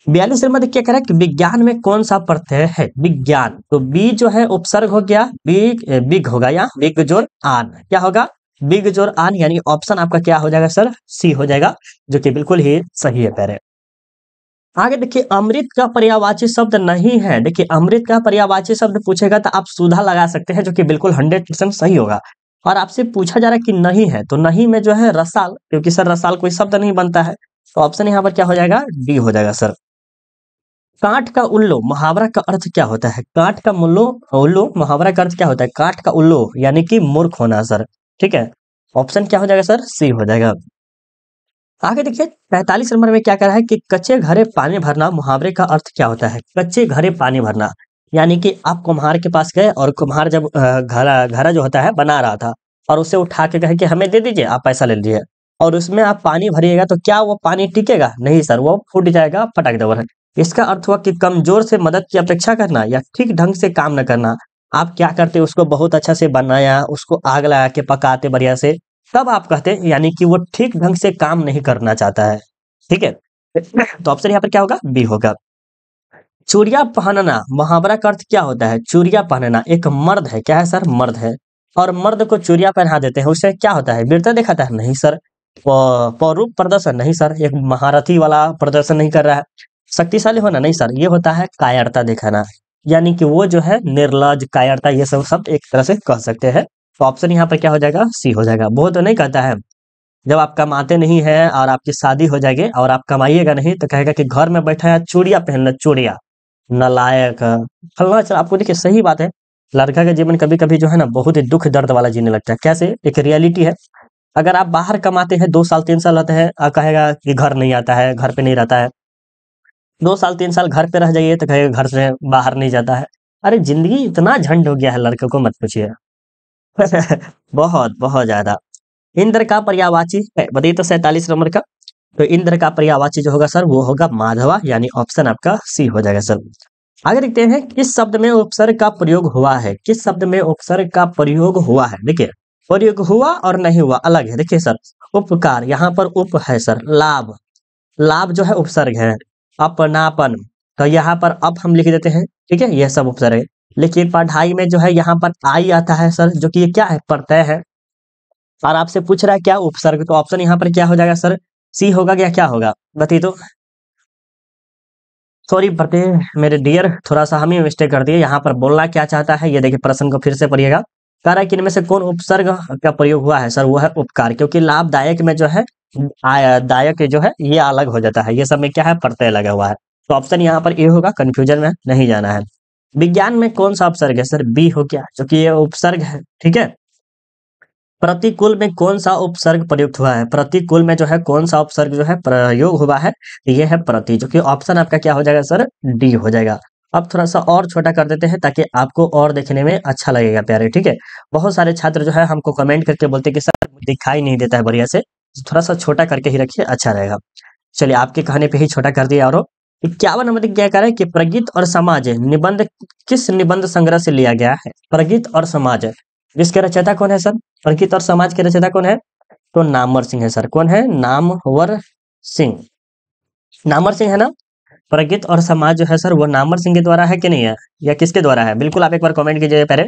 42 नंबर क्या कह रहा है कि विज्ञान में कौन सा प्रत्यय है, विज्ञान, तो बी जो है उपसर्ग हो गया, बिग बिग होगा, या बिग जोर आन, क्या होगा, बिग जोर आन, यानी ऑप्शन आपका क्या हो जाएगा सर, सी हो जाएगा, जो कि बिल्कुल ही सही है पैरे। आगे देखिए, अमृत का पर्यायवाची शब्द नहीं है, देखिए अमृत का पर्यायवाची शब्द पूछेगा तो आप सुधा लगा सकते हैं, जो कि बिल्कुल 100% सही होगा। और आपसे पूछा जा रहा है कि नहीं है, तो नहीं में जो है रसाल, क्योंकि सर रसाल कोई शब्द नहीं बनता है, तो ऑप्शन यहाँ पर क्या हो जाएगा, डी हो जाएगा सर। काठ का उल्लू मुहावरा का अर्थ क्या होता है, काठ का उल्लू, उल्लू मुहावरा का अर्थ क्या होता है, काठ का उल्लू यानी कि मूर्ख होना सर, ठीक है, ऑप्शन क्या हो जाएगा सर, सी हो जाएगा। आगे देखिए 45 नंबर में क्या कह रहा है कि कच्चे घरे पानी भरना मुहावरे का अर्थ क्या होता है? कच्चे घरे पानी भरना यानी कि आप कुम्हार के पास गए और कुम्हार जब घड़ा घड़ा जो होता है बना रहा था और उसे उठा के कहे कि हमें दे दीजिए, आप पैसा ले लीजिए और उसमें आप पानी भरिएगा तो क्या वो पानी टिकेगा? नहीं सर, वो फूट जाएगा, पटक देगा। इसका अर्थ हुआ कि कमजोर से मदद की अपेक्षा करना या ठीक ढंग से काम न करना। आप क्या करते, उसको बहुत अच्छा से बनाया, उसको आग लगा के पकाते बढ़िया से, तब आप कहते हैं यानी कि वो ठीक ढंग से काम नहीं करना चाहता है। ठीक है? तो ऑप्शन यहाँ पर क्या होगा? बी होगा। चूड़ियां पहनना मुहावरा का अर्थ क्या होता है? चूड़ियां पहनना एक मर्द है, क्या है सर? मर्द है और मर्द को चूड़ियां पहना देते हैं, उससे क्या होता है? वीरता दिखाता है? नहीं सर। पौरूप प्रदर्शन? नहीं सर, एक महारथी वाला प्रदर्शन नहीं कर रहा है। शक्तिशाली होना? नहीं सर, ये होता है कायरता दिखाना, यानी कि वो जो है निर्लज, कायरता, ये सब शब्द एक तरह से कह सकते हैं। तो ऑप्शन यहाँ पर क्या हो जाएगा? सी हो जाएगा। वो तो नहीं कहता है जब आप कमाते नहीं है और आपकी शादी हो जाएगी और आप कमाइएगा नहीं तो कहेगा कि घर में बैठा है चूड़ियां पहनना, चूड़ियां, नालायक फलना। चल आपको देखिए सही बात है, लड़का का जीवन कभी कभी जो है ना बहुत ही दुख दर्द वाला जीने लगता है। कैसे? एक रियलिटी है, अगर आप बाहर कमाते हैं 2 साल 3 साल रहते हैं और कहेगा कि घर नहीं आता है, घर पे नहीं रहता है, 2 साल 3 साल घर पे रह जाइए तो कहेगा घर से बाहर नहीं जाता है। अरे जिंदगी इतना झंड हो गया है लड़कों को, मत पूछिए। बहुत बहुत ज्यादा। इंद्र का पर्यायवाची है, बताइए तो 47 नंबर का। तो इंद्र का पर्यायवाची जो होगा सर वो होगा माधवा, यानी ऑप्शन आपका सी हो जाएगा सर। आगे देखते हैं किस शब्द में उपसर्ग का प्रयोग हुआ है? किस शब्द में उपसर्ग का प्रयोग हुआ है? देखिए प्रयोग हुआ और नहीं हुआ अलग है। देखिए सर, उपकार, यहाँ पर उप है सर, लाभ, लाभ जो है उपसर्ग है। अपनापन, तो यहाँ पर अप हम लिख देते हैं, ठीक है, यह सब उपसर्ग है। लेकिन पढ़ाई में जो है यहाँ पर आई आता है सर, जो कि ये क्या है? प्रत्यय है। और आपसे पूछ रहा है क्या? उपसर्ग। तो ऑप्शन यहाँ पर क्या हो जाएगा सर? सी होगा या क्या होगा? बताइए तो। सॉरी पढ़ते मेरे डियर, थोड़ा सा हम ही मिस्टेक कर दिए। यहाँ पर बोलना क्या चाहता है ये देखिए, प्रश्न को फिर से पढ़िएगा। कह रहा है कि इनमें से कौन उपसर्ग का प्रयोग हुआ है? सर वो है उपकार, क्योंकि लाभदायक में जो है दायक जो है ये अलग हो जाता है, ये सब में क्या है? प्रत्यय लगा हुआ है। तो ऑप्शन यहाँ पर ए होगा, कंफ्यूजन में नहीं जाना है। विज्ञान में कौन सा उपसर्ग है? सर बी हो गया, क्योंकि ये उपसर्ग है। ठीक है। प्रतिकूल में कौन सा उपसर्ग प्रयुक्त हुआ है? प्रतिकूल में जो है कौन सा उपसर्ग जो है प्रयोग हुआ है? ये है प्रति, जो कि ऑप्शन आपका क्या हो जाएगा सर? डी हो जाएगा। अब थोड़ा सा और छोटा कर देते हैं ताकि आपको और देखने में अच्छा लगेगा प्यारे। ठीक है, बहुत सारे छात्र जो है हमको कमेंट करके बोलते हैं कि सर दिखाई नहीं देता है बढ़िया से, थोड़ा सा छोटा करके ही रखिए, अच्छा रहेगा। चलिए आपके कहने पे ही छोटा कर दिया। और 51 नंबर क्या कह रहा है कि प्रगीत और समाज निबंध किस निबंध संग्रह से लिया गया है? प्रगीत और समाज, जिसके रचयिता कौन है सर? प्रगीत और समाज के रचयिता कौन है? तो नामवर सिंह है सर। कौन है? नामवर सिंह। नामवर सिंह है ना। प्रगीत और समाज जो है सर वो नामवर सिंह के द्वारा है कि नहीं है, या किसके द्वारा है? बिल्कुल आप एक बार कमेंट कीजिए पहले,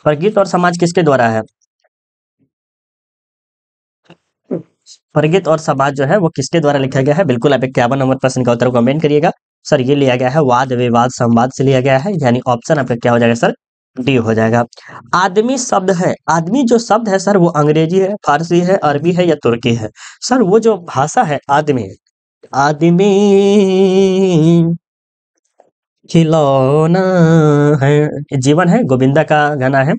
प्रगीत और समाज किसके द्वारा है? प्रगीत और समाज जो है वो किसके द्वारा लिखा गया है? बिल्कुल आप 51 नंबर प्रश्न का उत्तर कमेंट करिएगा। सर ये लिया गया है वाद विवाद संवाद से लिया गया है, यानी ऑप्शन आपका क्या हो जाएगा सर? डी हो जाएगा। आदमी शब्द है, आदमी जो शब्द है सर वो अंग्रेजी है, फारसी है, अरबी है या तुर्की है? सर वो जो भाषा है आदमी, आदमी खिलौना है, ये जीवन है, गोविंदा का गाना है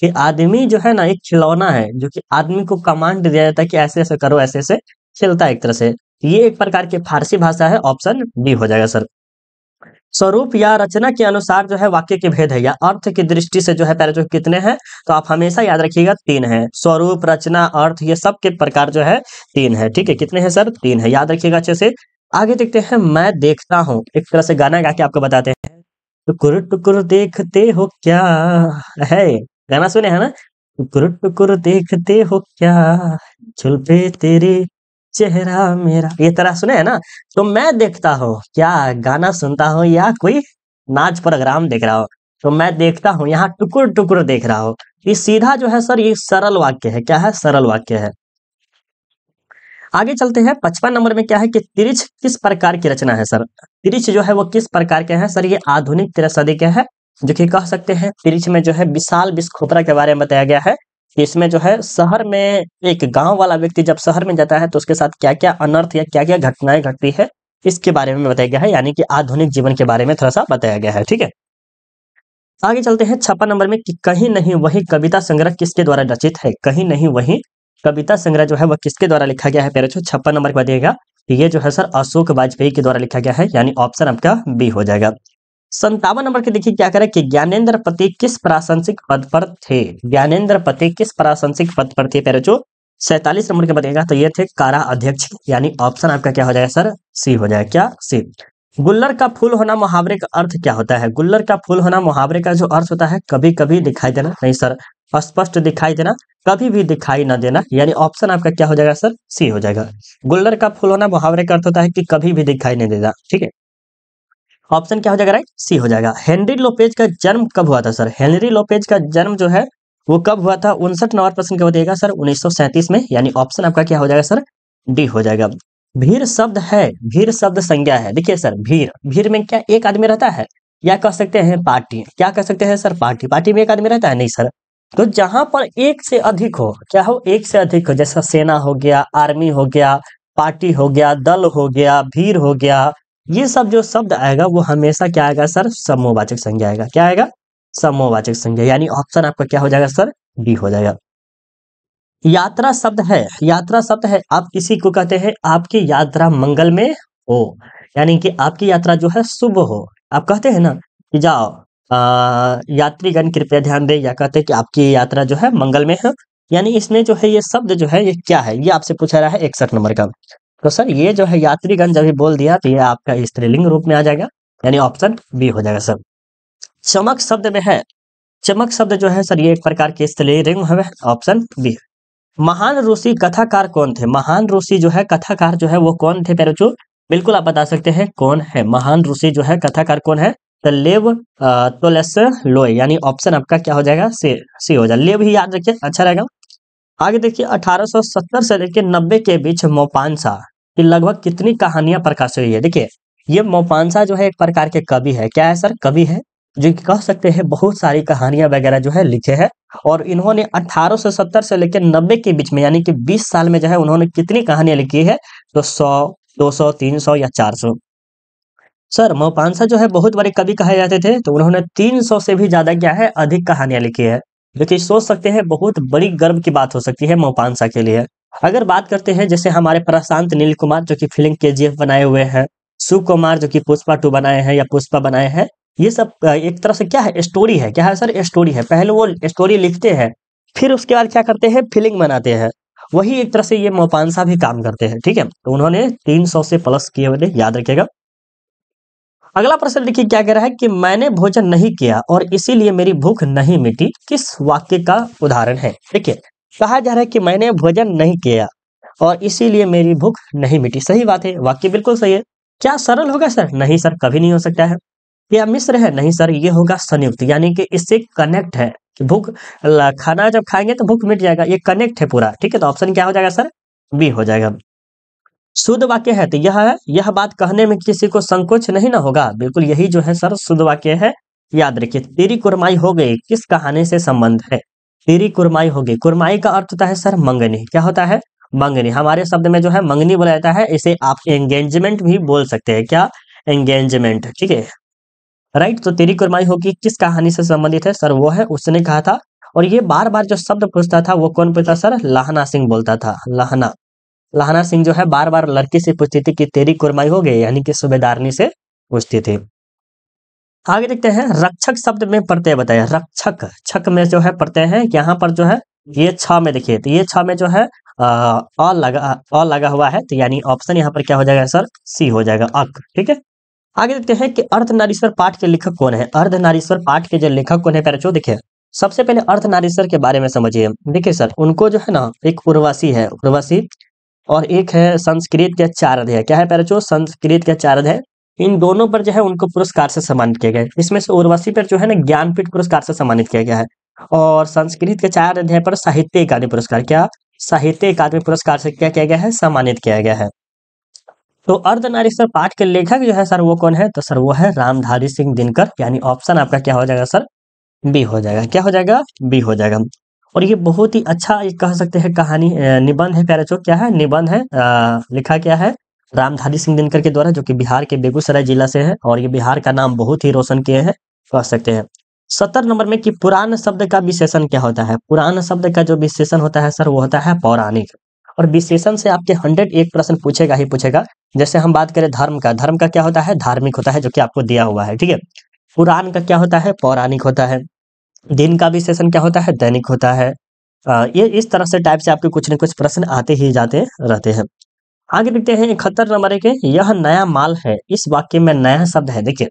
कि आदमी जो है ना एक खिलौना है, जो कि आदमी को कमांड दिया जाता है कि ऐसे ऐसे करो, ऐसे ऐसे चलता है एक तरह से। ये एक प्रकार की फारसी भाषा है, ऑप्शन बी हो जाएगा सर। स्वरूप या रचना के अनुसार जो है वाक्य के भेद है, या अर्थ की दृष्टि से जो है पहले जो कितने हैं? तो आप हमेशा याद रखिएगा 3 है। स्वरूप, रचना, अर्थ, ये सब के प्रकार जो है 3 है। ठीक है, कितने हैं सर? 3 है, याद रखिएगा अच्छे से। आगे देखते हैं, मैं देखता हूँ, एक तरह से गाना गा के आपको बताते हैं। टुकुर टुकुर देखते हो क्या है, गाना सुने हैं ना? टुकुर टुकुर देखते हो क्या, झुलपे तेरे चेहरा मेरा, ये तरह सुने है ना? तो मैं देखता हूँ क्या, गाना सुनता हूँ या कोई नाच प्रोग्राम देख रहा हूँ? तो मैं देखता हूँ, यहाँ टुकुर टुकुर देख रहा हूँ। ये सीधा जो है सर ये सरल वाक्य है। क्या है? सरल वाक्य है। आगे चलते हैं, 55 नंबर में क्या है कि तिरिछ किस प्रकार की रचना है सर? तिरिछ जो है वो किस प्रकार के हैं सर? ये आधुनिक त्रसदी के हैं, जो कि कह सकते हैं तिरिछ में जो है विशाल विस्फोटरा के बारे में बताया गया है। इसमें जो है शहर में एक गांव वाला व्यक्ति जब शहर में जाता है तो उसके साथ क्या क्या अनर्थ या क्या क्या घटनाएं घटती है इसके बारे में बताया गया है, यानी कि आधुनिक जीवन के बारे में थोड़ा सा बताया गया है। ठीक है, आगे चलते हैं 56 नंबर में कि कहीं नहीं वही कविता संग्रह किसके द्वारा रचित है? कहीं नहीं वही कविता संग्रह जो है वह किसके द्वारा लिखा गया है प्यारे बच्चों? 56 नंबर पर दिएगा। ये जो है सर अशोक वाजपेयी के द्वारा लिखा गया है, यानी ऑप्शन आपका बी हो जाएगा। 57 नंबर के देखिए क्या करें कि ज्ञानेंद्र पति किस प्रासंगिक पद पर थे? ज्ञानेंद्र पति किस प्रासंगिक पद पर थे प्यारे बच्चों? 47 नंबर के बताएगा तो ये थे कारा अध्यक्ष, यानी ऑप्शन आपका क्या हो जाएगा सर? सी हो जाएगा। क्या? सी। गुल्लर का फूल होना मुहावरे का अर्थ क्या होता है? गुल्लर का फूल होना मुहावरे का जो अर्थ होता है, कभी कभी दिखाई देना, नहीं सर, स्पष्ट दिखाई देना, कभी भी दिखाई न देना, यानी ऑप्शन आपका क्या हो जाएगा सर? सी हो जाएगा। गुल्लर का फूल होना मुहावरे का अर्थ होता है कि कभी भी दिखाई नहीं देता, ठीक है। ऑप्शन क्या हो जाएगा? राइट, सी हो जाएगा। हेनरी लोपेज का जन्म कब हुआ था सर? हेनरी लोपेज का जन्म जो है वो कब हुआ था? 59 नंबर प्रश्न क्या बताइएगा सर? 1937 में, यानी ऑप्शन आपका क्या हो जाएगा सर? डी हो जाएगा। भीड़ शब्द है, भीड़ शब्द संज्ञा है। देखिए सर, भीड़, भीड़ में क्या एक आदमी रहता है, या कह सकते हैं पार्टी, क्या कह सकते हैं सर? पार्टी, पार्टी में एक आदमी रहता है, नहीं सर। तो जहां पर एक से अधिक हो, क्या हो? एक से अधिक हो, जैसा सेना हो गया, आर्मी हो गया, पार्टी हो गया, दल हो गया, भीड़ हो गया, ये सब जो शब्द आएगा वो हमेशा क्या आएगा सर? समूहवाचक संज्ञा आएगा। क्या आएगा? समूहवाचक संज्ञा, यानी ऑप्शन आपका क्या हो जाएगा सर? डी हो जाएगा। यात्रा शब्द है, यात्रा शब्द है, आप किसी को कहते हैं आपकी यात्रा मंगल में हो, यानी कि आपकी यात्रा जो है शुभ हो। आप कहते हैं ना कि जाओ यात्रीगण कृपया ध्यान दें, या कहते हैं कि आपकी यात्रा जो है मंगल में है, यानी इसमें जो है ये शब्द जो है ये क्या है, ये आपसे पूछा रहा है 61 नंबर का। तो सर ये जो है यात्रीगण जब भी बोल दिया तो ये आपका स्त्रीलिंग रूप में आ जाएगा, यानी ऑप्शन बी हो जाएगा सर। चमक शब्द में है, चमक शब्द जो है सर ये एक प्रकार के स्त्रीलिंग है, ऑप्शन बी। महान ऋषि कथाकार कौन थे? महान ऋषि जो है कथाकार जो है वो कौन थे प्यारे बच्चों? बिल्कुल आप बता सकते हैं कौन है महान ऋषि जो है कथाकार कौन है? तो लेव तोल्स्टॉय, यानी ऑप्शन आपका क्या हो जाएगा? सी हो जाएगा। लेव ही याद रखिए, अच्छा रहेगा। आगे देखिए 1870 से लेकर 90 के बीच मोपांसा की लगभग कितनी कहानियां प्रकाशित हुई है? देखिए ये मोपांसा जो है एक प्रकार के कवि है, क्या है सर? कवि है, जो कि कह सकते हैं बहुत सारी कहानियां वगैरह जो है लिखे हैं, और इन्होंने 1870 से लेकर 90 के बीच में, यानी कि 20 साल में जो है उन्होंने कितनी कहानियां लिखी है? तो 100, 200, 300 या 400। सर मोपांसा जो है बहुत बड़े कवि कहे जाते थे, तो उन्होंने 300 से भी ज्यादा क्या है? अधिक कहानियां लिखी है, जो कि सोच सकते हैं बहुत बड़ी गर्व की बात हो सकती है मोपांसा के लिए। अगर बात करते हैं जैसे हमारे प्रशांत नील कुमार जो कि फिल्म केजीएफ बनाए हुए हैं, सुकुमार जो कि पुष्पा 2 बनाए हैं या पुष्पा बनाए हैं, ये सब एक तरह से क्या है? स्टोरी है। क्या है सर? स्टोरी है। पहले वो स्टोरी लिखते हैं, फिर उसके बाद क्या करते हैं? फिल्म बनाते हैं। वही एक तरह से ये मोपांसा भी काम करते हैं, ठीक है। तो उन्होंने 300 से प्लस किए हुए, याद रखिएगा। अगला प्रश्न देखिए क्या कह रहा है कि मैंने भोजन नहीं किया और इसीलिए मेरी भूख नहीं मिटी, किस वाक्य का उदाहरण है? देखिए कहा जा रहा है कि मैंने भोजन नहीं किया और इसीलिए मेरी भूख नहीं मिटी। सही बात है, वाक्य बिल्कुल सही है। क्या सरल होगा सर? नहीं सर, कभी नहीं हो सकता है। क्या मिश्र है? नहीं सर, ये होगा संयुक्त, यानी कि इससे कनेक्ट है कि भूख, खाना जब खाएंगे तो भूख मिट जाएगा, ये कनेक्ट है पूरा, ठीक है। तो ऑप्शन क्या हो जाएगा सर? बी हो जाएगा। शुद्ध वाक्य है तो यह है, यह बात कहने में किसी को संकोच नहीं ना होगा, बिल्कुल यही जो है सर शुद्ध वाक्य है। याद रखिए, तेरी कुरमाई हो गई किस कहानी से संबंध है? तेरी कुरमाई हो गई, कुरमाई का अर्थ होता है सर मंगनी। क्या होता है? मंगनी। हमारे शब्द में जो है मंगनी बोला जाता है, इसे आप एंगेजमेंट भी बोल सकते हैं। क्या? एंगेजमेंट, ठीक है। राइट, तो तेरी कुरमाई होगी किस कहानी से संबंधित है सर? वो है उसने कहा था। और ये बार बार जो शब्द पूछता था वो कौन पूछता सर? लाहना सिंह बोलता था। लाहना, लाहना सिंह जो है बार बार लड़की से पूछती थी कि तेरी कुरमाई हो गई, यानी कि सूबेदारनी से पूछती थी। आगे देखते हैं, रक्षक शब्द में प्रत्यय बताया। रक्षक, छक में जो है प्रत्यय है, यहाँ पर जो है ये छ में देखिए, तो ये छ में जो है अ लगा हुआ है, तो यानी ऑप्शन यहाँ पर क्या हो जाएगा सर? सी हो जाएगा, अक, ठीक है। आगे देखते हैं कि अर्धनारीश्वर पाठ के लेखक कौन है? अर्धनारीश्वर पाठ के जो लेखक कौन है प्यारे बच्चों? देखिए सबसे पहले अर्धनारीश्वर के बारे में समझिए। देखिए सर, उनको जो है ना एक उर्वशी है, उर्वशी, और एक है संस्कृत के 4 अध्याय। क्या है प्यारे बच्चों? संस्कृत के 4 अध्याय। इन दोनों पर जो है उनको पुरस्कार से सम्मानित किया गया है। इसमें से उर्वशी पर जो है ना ज्ञानपीठ पुरस्कार से सम्मानित किया गया है, और संस्कृत के 4 अध्याय पर साहित्य अकादमी पुरस्कार, क्या? साहित्य अकादमी पुरस्कार से क्या किया गया है? सम्मानित किया गया है। तो अर्धनारीश्वर पाठ के लेखक जो है सर वो कौन है? तो सर वो है रामधारी सिंह दिनकर, यानी ऑप्शन आपका क्या हो जाएगा सर? बी हो जाएगा। क्या हो जाएगा? बी हो जाएगा। और ये बहुत ही अच्छा एक कह सकते हैं कहानी निबंध है प्यारे बच्चों। क्या है? निबंध है। लिखा क्या है? रामधारी सिंह दिनकर के द्वारा, जो कि बिहार के बेगूसराय जिला से है, और ये बिहार का नाम बहुत ही रोशन किए हैं, कह सकते हैं। 70 नंबर में कि पुराण शब्द का विशेषण क्या होता है? पुराण शब्द का जो विशेषण होता है सर वो होता है पौराणिक। और विशेषण से आपके 101 प्रश्न पूछेगा ही पूछेगा। जैसे हम बात करें धर्म का क्या होता है? धार्मिक होता है, जो कि आपको दिया हुआ है, ठीक है। पुराण का क्या होता है? पौराणिक होता है। दिन का विशेषण क्या होता है? दैनिक होता है। ये इस तरह से टाइप से आपके कुछ न कुछ प्रश्न आते ही जाते रहते हैं। आगे देखते हैं 71 नंबर के, यह नया माल है। इस वाक्य में नया शब्द है, देखिए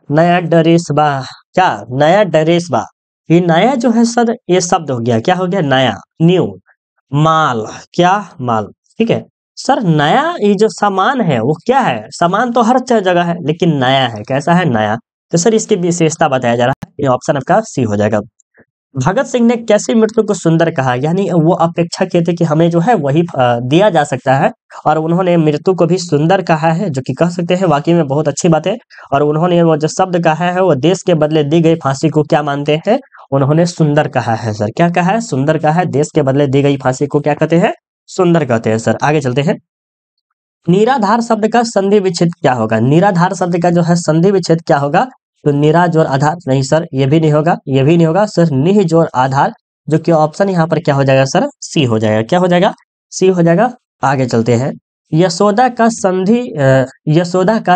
नया ड्रेस बा। क्या? नया ड्रेस बा। ये नया जो है सर, ये शब्द हो गया, क्या हो गया? नया, न्यू। माल, क्या? माल, ठीक है। सर नया, ये जो सामान है वो क्या है? सामान तो हर जगह है, लेकिन नया है, कैसा है? नया। तो सर इसकी विशेषता बताया जा रहा है, ये ऑप्शन आपका सी हो जाएगा। भगत सिंह ने कैसी मृत्यु को सुंदर कहा? यानी वो अपेक्षा किए थे कि हमें जो है वही दिया जा सकता है, और उन्होंने मृत्यु को भी सुंदर कहा है, जो कि कह सकते हैं वाकई में बहुत अच्छी बात है। और उन्होंने वो जो शब्द कहा है वो देश के बदले दी गई फांसी को क्या मानते हैं? उन्होंने सुंदर कहा है सर। क्या कहा है? सुंदर कहा है। देश के बदले दी गई फांसी को क्या कहते हैं? सुंदर कहते हैं सर। आगे चलते हैं। निराधार शब्द का संधि विच्छेद क्या होगा? निराधार शब्द का जो है संधि विच्छेद क्या होगा? तो निरा जोड़ आधार, नहीं सर, ये भी नहीं होगा, ये भी नहीं होगा सर। निह जोड़ आधार, जो कि ऑप्शन यहाँ पर क्या हो जाएगा सर? सी हो जाएगा। क्या हो जाएगा? सी हो जाएगा। आगे चलते हैं। यशोदा का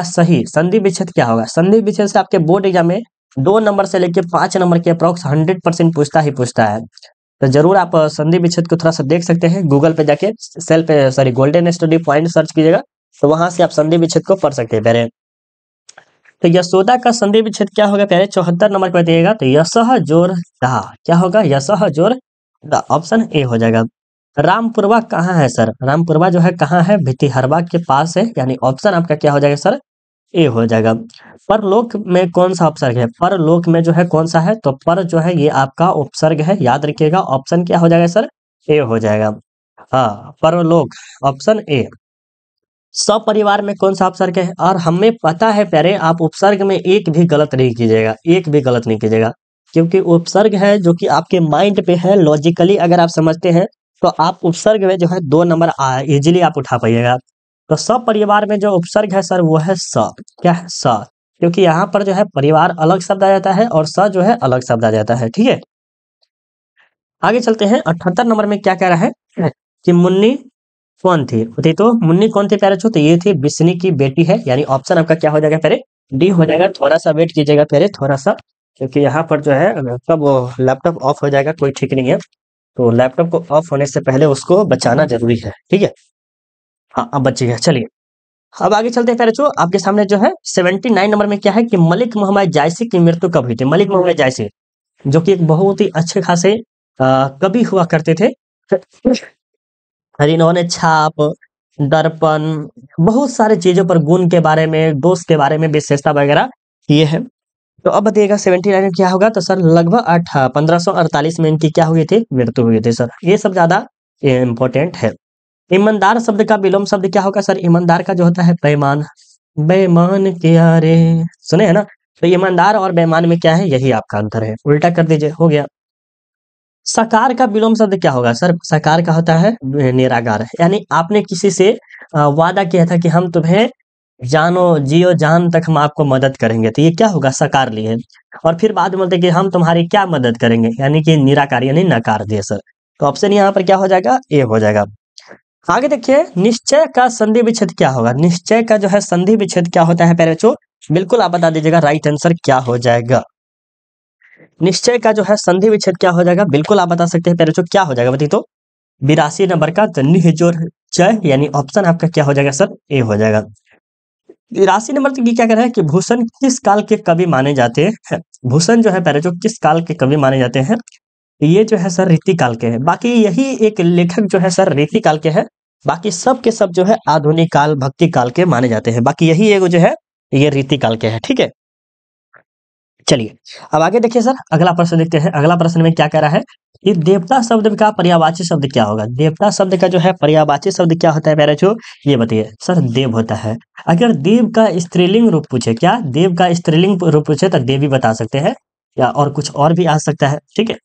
सही संधि विच्छेद क्या होगा? संधि विच्छेद से आपके बोर्ड एग्जाम में 2 नंबर से लेके 5 नंबर के अप्रोक्स 100% पूछता है। तो जरूर आप संधि विच्छेद को थोड़ा सा देख सकते हैं, गूगल पे जाके गोल्डन स्टडी पॉइंट सर्च कीजिएगा, तो वहां से आप संधि विच्छेद को पढ़ सकते हैं प्यारे। तो यशोदा का संधि विच्छेद क्या होगा प्यारे? 74 नंबर पर दिएगा, तो यशः जोर दा, क्या होगा? यशः जोर दा, ऑप्शन ए हो जाएगा। रामपुरवा कहाँ है सर? रामपुरवा जो है कहाँ है? भितिहरवा के पास है, यानी ऑप्शन आपका क्या हो जाएगा सर? ए हो जाएगा। परलोक में कौन सा उपसर्ग है? परलोक में जो है कौन सा है? तो पर जो है ये आपका उपसर्ग है, याद रखिएगा। ऑप्शन क्या हो जाएगा सर? ए हो जाएगा। हाँ, परलोक, ऑप्शन ए। सपरिवार में कौन सा उपसर्ग है? और हमें पता है प्यारे, आप उपसर्ग में एक भी गलत नहीं कीजिएगा, एक भी गलत नहीं कीजिएगा, क्योंकि उपसर्ग है जो कि आपके माइंड पे है। लॉजिकली अगर आप समझते हैं तो आप उपसर्ग में जो है 2 नंबर इजीली आप उठा पाइएगा। तो सपरिवार में जो उपसर्ग है सर वो है स। क्या है? स। क्योंकि यहाँ पर जो है परिवार अलग शब्द आ जाता है और स जो है अलग शब्द आ जाता है, ठीक है। आगे चलते हैं। 78 नंबर में क्या कह रहा है कि मुन्नी कौन थी? तो मुन्नी कौन थे प्यारे छो? तो ये थी बिस्नी की बेटी है, यानी ऑप्शन आपका क्या हो जाएगा प्यारे? डी हो जाएगा। थोड़ा सा वेट कीजिएगा प्यारे, थोड़ा सा, क्योंकि यहाँ पर जो है कब लैपटॉप ऑफ हो जाएगा कोई ठीक नहीं है, तो लैपटॉप को ऑफ होने से पहले उसको बचाना जरूरी है, ठीक है। हाँ, अब बच गया। चलिए अब आगे चलते हैं प्यारे छो। आपके सामने जो है 79 नंबर में क्या है कि मलिक मोहम्मद जायसी की मृत्यु कब हुई थी? मलिक मोहम्मद जायसी, जो कि एक बहुत ही अच्छे खासे कवि हुआ करते थे। और इन्होंने छाप, दर्पण, बहुत सारे चीजों पर, गुण के बारे में, दोस्त के बारे में विशेषता वगैरह किए हैं। तो अब बताइएगा 79 में क्या होगा? तो सर लगभग 1548 में इनकी क्या हुई थी? मृत्यु हुई थी सर। ये सब ज्यादा इम्पोर्टेंट है। ईमानदार शब्द का विलोम शब्द क्या होगा सर? ईमानदार का जो होता है बेईमान। बेईमान क्या रे, सुने है ना? तो ईमानदार और बेईमान में क्या है? यही आपका अंतर है, उल्टा कर दीजिए, हो गया। सकार का विलोम शब्द क्या होगा सर? सकार का होता है निराकार, यानी आपने किसी से वादा किया था कि हम तुम्हें जानो जियो जान तक हम आपको मदद करेंगे, तो ये क्या होगा? सकार लिए। और फिर बाद में बोलते कि हम तुम्हारी क्या मदद करेंगे, यानी कि निराकार, यानी नकार दिए सर। तो ऑप्शन यहाँ पर क्या हो जाएगा? ए हो जाएगा। आगे देखिए, निश्चय का संधि विच्छेद क्या होगा? निश्चय का जो है संधि विच्छेद क्या होता है प्यारे बच्चों? बिल्कुल आप बता दीजिएगा, राइट आंसर क्या हो जाएगा? निश्चय का जो है संधि विच्छेद क्या हो जाएगा? बिल्कुल आप बता सकते हैं प्यारे बच्चों, क्या हो जाएगा बताइए तो? 82 नंबर का निह जोड़ चय, यानी ऑप्शन आपका क्या हो जाएगा सर? ए हो जाएगा। 83 नंबर तक ये क्या कह रहा है कि भूषण किस काल के कवि माने जाते हैं? भूषण जो है प्यारे जो किस काल के कवि माने जाते हैं? ये जो है सर रीति काल के हैं। बाकी यही एक लेखक जो है सर रीति काल के हैं, बाकी सब के सब जो है आधुनिक काल, भक्ति काल के माने जाते हैं। बाकी यही एगो जो है ये रीति काल के है, ठीक है। चलिए अब आगे देखिए सर, अगला प्रश्न देखते हैं। अगला प्रश्न में क्या कह रहा है कि देवता शब्द का पर्यायवाची शब्द क्या होगा? देवता शब्द का जो है पर्यायवाची शब्द क्या होता है प्यारे जो? ये बताइए सर। देव होता है। अगर देव का स्त्रीलिंग रूप पूछे, क्या देव का स्त्रीलिंग रूप पूछे तो देवी बता सकते हैं, या और कुछ और भी आ सकता है, ठीक है।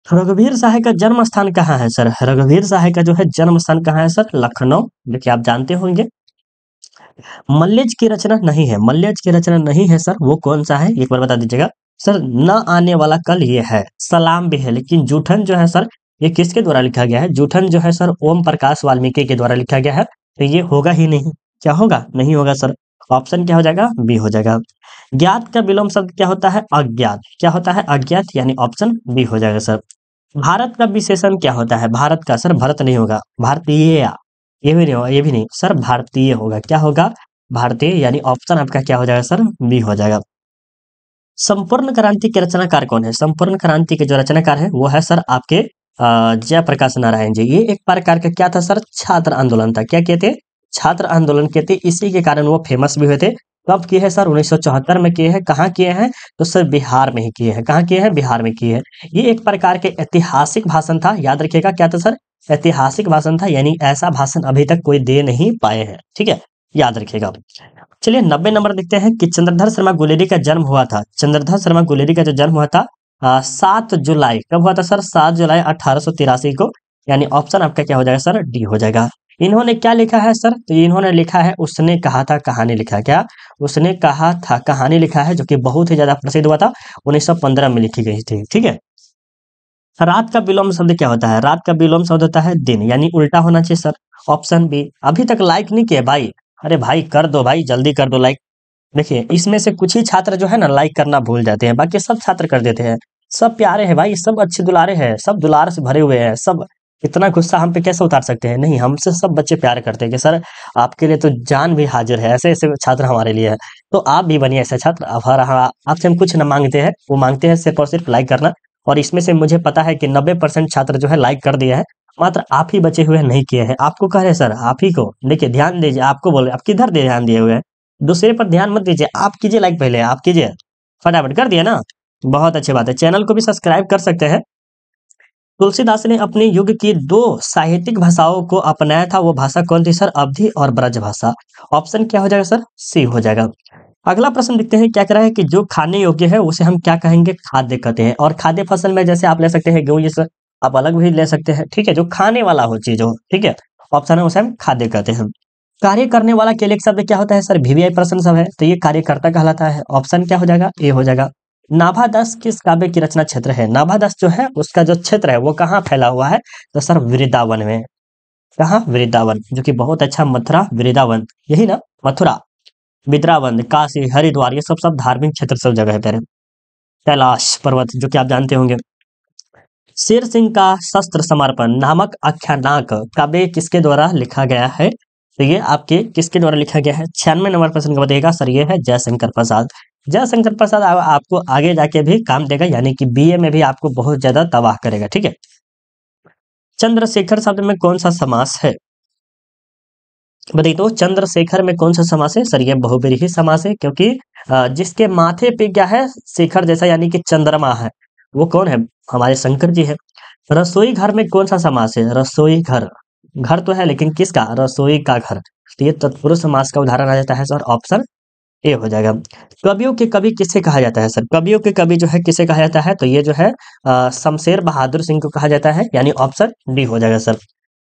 रघुवीर साहे का जन्म स्थान कहाँ है सर? रघुवीर साहे का जो है जन्म स्थान कहाँ है सर? लखनऊ, जो कि आप जानते होंगे। मल्लेज की रचना नहीं है, मल्लेज की रचना नहीं है सर, वो कौन सा है एक बार बता दीजिएगा। सर न आने वाला कल ये है, सलाम भी है, लेकिन जूठन जो है सर ये किसके द्वारा लिखा गया है? जूठन जो है सर ओम प्रकाश वाल्मीकि के द्वारा लिखा गया है, तो ये होगा ही नहीं। क्या होगा? नहीं होगा सर। ऑप्शन क्या हो जाएगा? बी हो जाएगा। ज्ञात का विलोम शब्द क्या होता है? अज्ञात। क्या होता है? अज्ञात, यानी ऑप्शन बी हो जाएगा सर। भारत का विशेषण क्या होता है? भारत का सर भारत नहीं होगा, भारतीय, ये भी नहीं होगा, ये भी नहीं सर, भारतीय होगा। क्या होगा? भारतीय, यानी ऑप्शन आपका क्या हो जाएगा सर? बी हो जाएगा। संपूर्ण क्रांति के रचनाकार कौन है? संपूर्ण क्रांति के जो रचनाकार है वो है सर आपके जयप्रकाश नारायण जी। ये एक प्रकार का क्या था सर? छात्र आंदोलन था। क्या कहते? छात्र आंदोलन कहते, इसी के कारण वो फेमस भी हुए थे। कब किए हैं सर? 1974 में किए हैं। कहाँ किए हैं? तो सर बिहार में ही किए हैं। कहाँ किए हैं? बिहार में किए हैं। ये एक प्रकार के ऐतिहासिक भाषण था, याद रखिएगा। क्या था सर? ऐतिहासिक भाषण था, यानी ऐसा भाषण अभी तक कोई दे नहीं पाए हैं। ठीक है, याद रखिएगा। चलिए 90 नंबर देखते हैं कि चंद्रधर शर्मा गुलेरी का जन्म हुआ था। चंद्रधर शर्मा गुलेरी का जो जन्म हुआ था 7 जुलाई, कब हुआ था सर? 7 जुलाई 1883 को, यानी ऑप्शन आपका क्या हो जाएगा सर? डी हो जाएगा। इन्होंने क्या लिखा है सर? तो इन्होंने लिखा है उसने कहा था, कहानी लिखा है। क्या? उसने कहा था, कहानी लिखा है, जो कि बहुत ही ज्यादा प्रसिद्ध हुआ था, 1915 में लिखी गई थी। ठीक है। रात का विलोम शब्द क्या होता है? रात का विलोम शब्द होता है दिन, यानी उल्टा होना चाहिए सर। Option B. अभी तक लाइक नहीं किए भाई? अरे भाई कर दो भाई, जल्दी कर दो लाइक। देखिए इसमें से कुछ ही छात्र जो है ना लाइक करना भूल जाते हैं, बाकी सब छात्र कर देते हैं। सब प्यारे हैं भाई, सब अच्छे दुलारे हैं, सब दुलार से भरे हुए हैं सब। इतना गुस्सा हम पे कैसे उतार सकते हैं? नहीं, हमसे सब बच्चे प्यार करते हैं कि सर आपके लिए तो जान भी हाजिर है, ऐसे ऐसे छात्र हमारे लिए है। तो आप भी बनिए ऐसे छात्र। अब आपसे हम कुछ न मांगते हैं, वो मांगते हैं सिर्फ और सिर्फ लाइक करना। और इसमें से मुझे पता है कि 90% छात्र जो है लाइक कर दिए हैं, मात्र आप ही बचे हुए नहीं किए हैं। आपको कह रहे हैं सर, आप ही को देखिए, ध्यान दीजिए। आपको बोल रहे, आप किधर ध्यान दिए हुए हैं? दूसरे पर ध्यान मत दीजिए, आप कीजिए लाइक, पहले आप कीजिए। फटाफट कर दिया ना? बहुत अच्छी बात है। चैनल को भी सब्सक्राइब कर सकते हैं। तुलसीदास ने अपने युग की 2 साहित्यिक भाषाओं को अपनाया था, वो भाषा कौन थी सर? अवधी और ब्रज भाषा। ऑप्शन क्या हो जाएगा सर? सी हो जाएगा। अगला प्रश्न देखते हैं, क्या कह रहा है कि जो खाने योग्य है उसे हम क्या कहेंगे? खाद्य कहते हैं। और खाद्य फसल में जैसे आप ले सकते हैं गेहूं, ये सर आप अलग भी ले सकते हैं। ठीक है, जो खाने वाला हो चीज हो, ठीक है, ऑप्शन है उसे हम खाद्य कहते हैं। कार्य करने वाला के लिए एक शब्द क्या होता है सर? वीवीआई प्रश्न सब है, तो ये कार्यकर्ता कहलाता है। ऑप्शन क्या हो जाएगा? ए हो जाएगा। नाभादास किस काव्य की रचना क्षेत्र है? नाभादास जो है उसका जो क्षेत्र है वो कहाँ फैला हुआ है? तो सर वृंदावन में। कहाँ? वृंदावन, जो कि बहुत अच्छा, मथुरा वृंदावन, यही ना? मथुरा, बिद्रावन, काशी, हरिद्वार, ये सब सब धार्मिक क्षेत्र सब जगह है प्यारे। कैलाश पर्वत, जो कि आप जानते होंगे। शेर सिंह का शस्त्र समर्पण नामक आख्यानाक काव्य किसके द्वारा लिखा गया है? तो ये आपके किसके द्वारा लिखा गया है? 96 नंबर प्रश्न का बताइएगा सर, ये है जयशंकर प्रसाद। जयशंकर प्रसाद आपको आगे जाके भी काम देगा, यानी कि बीए में भी आपको बहुत ज्यादा तबाह करेगा। ठीक है। चंद्रशेखर शब्द में कौन सा समास है? बताइए तो, चंद्रशेखर में कौन सा समास है सर? ये बहुब्रीहि समास है, क्योंकि जिसके माथे पे क्या है? शेखर जैसा, यानी कि चंद्रमा है, वो कौन है? हमारे शंकर जी है। रसोई घर में कौन सा समास है? रसोई घर, घर तो है लेकिन किसका? रसोई का घर। तो ये तत्पुरुष समास का उदाहरण आ जाता है सर, ऑप्शन ए हो जाएगा। कवियों के कवि किसे कहा जाता है सर? कवियों के कवि जो है किसे कहा जाता है? तो ये जो है शमशेर बहादुर सिंह को कहा जाता है, यानी ऑप्शन डी हो जाएगा सर।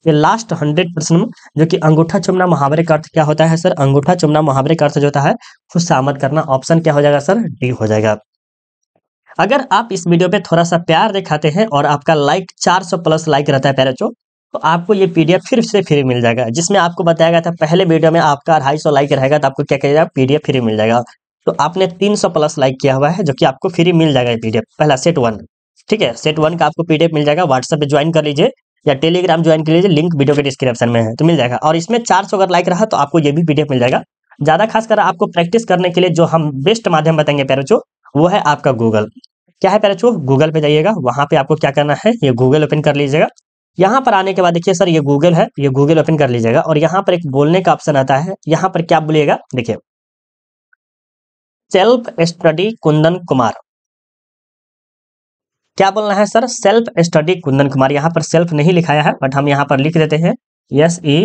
ये लास्ट 100 प्रश्न, जो कि अंगूठा चुमना मुहावरे का अर्थ क्या होता है सर? अंगूठा चुमना मुहावरे का अर्थ जो होता है खुशामद करना। ऑप्शन क्या हो जाएगा सर? डी हो जाएगा। अगर आप इस वीडियो पे थोड़ा सा प्यार दिखाते हैं और आपका लाइक 400 प्लस लाइक रहता है प्यारे, तो आपको ये पीडीएफ फिर से फ्री मिल जाएगा, जिसमें आपको बताया गया था पहले वीडियो में आपका 250 लाइक रहेगा तो आपको क्या कहेगा? पीडीएफ फ्री मिल जाएगा। तो आपने 300 प्लस लाइक किया हुआ है, जो कि आपको फ्री मिल जाएगा ये पीडीएफ, पहला सेट 1। ठीक है, सेट 1 का आपको पीडीएफ मिल जाएगा। व्हाट्सएप पे ज्वाइन कर लीजिए या टेलीग्राम ज्वाइन कर लीजिए, लिंक वीडियो के डिस्क्रिप्शन में है, तो मिल जाएगा। और इसमें 400 अगर लाइक रहा तो आपको ये भी पीडीएफ मिल जाएगा। ज्यादा खासकर आपको प्रैक्टिस करने के लिए जो हम बेस्ट माध्यम बताएंगे प्यारे, वो है आपका गूगल। क्या है प्यारे, गूगल पे जाइएगा, वहां पे आपको क्या करना है? ये गूगल ओपन कर लीजिएगा। यहाँ पर आने के बाद देखिए सर, ये गूगल है, ये गूगल ओपन कर लीजिएगा और यहाँ पर एक बोलने का ऑप्शन आता है। यहाँ पर क्या बोलिएगा? देखिए, सेल्फ स्टडी कुंदन कुमार। क्या बोलना है sir? Self study Kundan Kumar. यहाँ पर सेल्फ नहीं लिखाया है, बट हम यहाँ पर लिख देते हैं यस ई,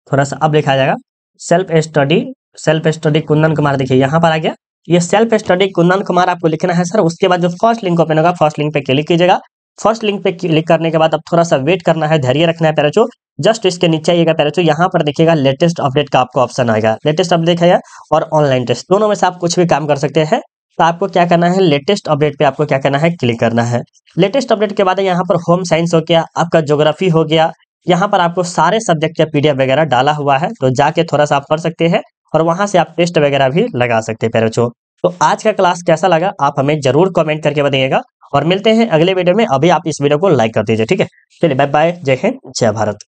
थोड़ा सा अब लिखा जाएगा सेल्फ स्टडी कुंदन कुमार। देखिए यहाँ पर आ गया, ये सेल्फ स्टडी कुंदन कुमार आपको लिखना है सर। उसके बाद जो फर्स्ट लिंक ओपन होगा, फर्स्ट लिंक पे क्लिक कीजिएगा। फर्स्ट लिंक पे क्लिक करने के बाद अब थोड़ा सा वेट करना है, धैर्य रखना है पैराचो। जस्ट इसके नीचे आइएगा पैराचो, यहाँ पर देखिएगा लेटेस्ट अपडेट का आपको ऑप्शन आएगा। लेटेस्ट अपडेट है और ऑनलाइन टेस्ट, दोनों में से आप कुछ भी काम कर सकते हैं। तो आपको क्या करना है, लेटेस्ट अपडेट पे आपको क्या करना है, क्लिक करना है। लेटेस्ट अपडेट के बाद यहाँ पर होम साइंस हो गया, आपका ज्योग्राफी हो गया, यहाँ पर आपको सारे सब्जेक्ट का पीडीएफ वगैरह डाला हुआ है, तो जाके थोड़ा सा आप पढ़ सकते हैं और वहां से आप टेस्ट वगैरह भी लगा सकते हैं प्यारे बच्चों। तो आज का क्लास कैसा लगा आप हमें जरूर कमेंट करके बताइएगा, और मिलते हैं अगले वीडियो में। अभी आप इस वीडियो को लाइक कर दीजिए, ठीक है। चलिए बाय बाय, जय हिंद, जय भारत।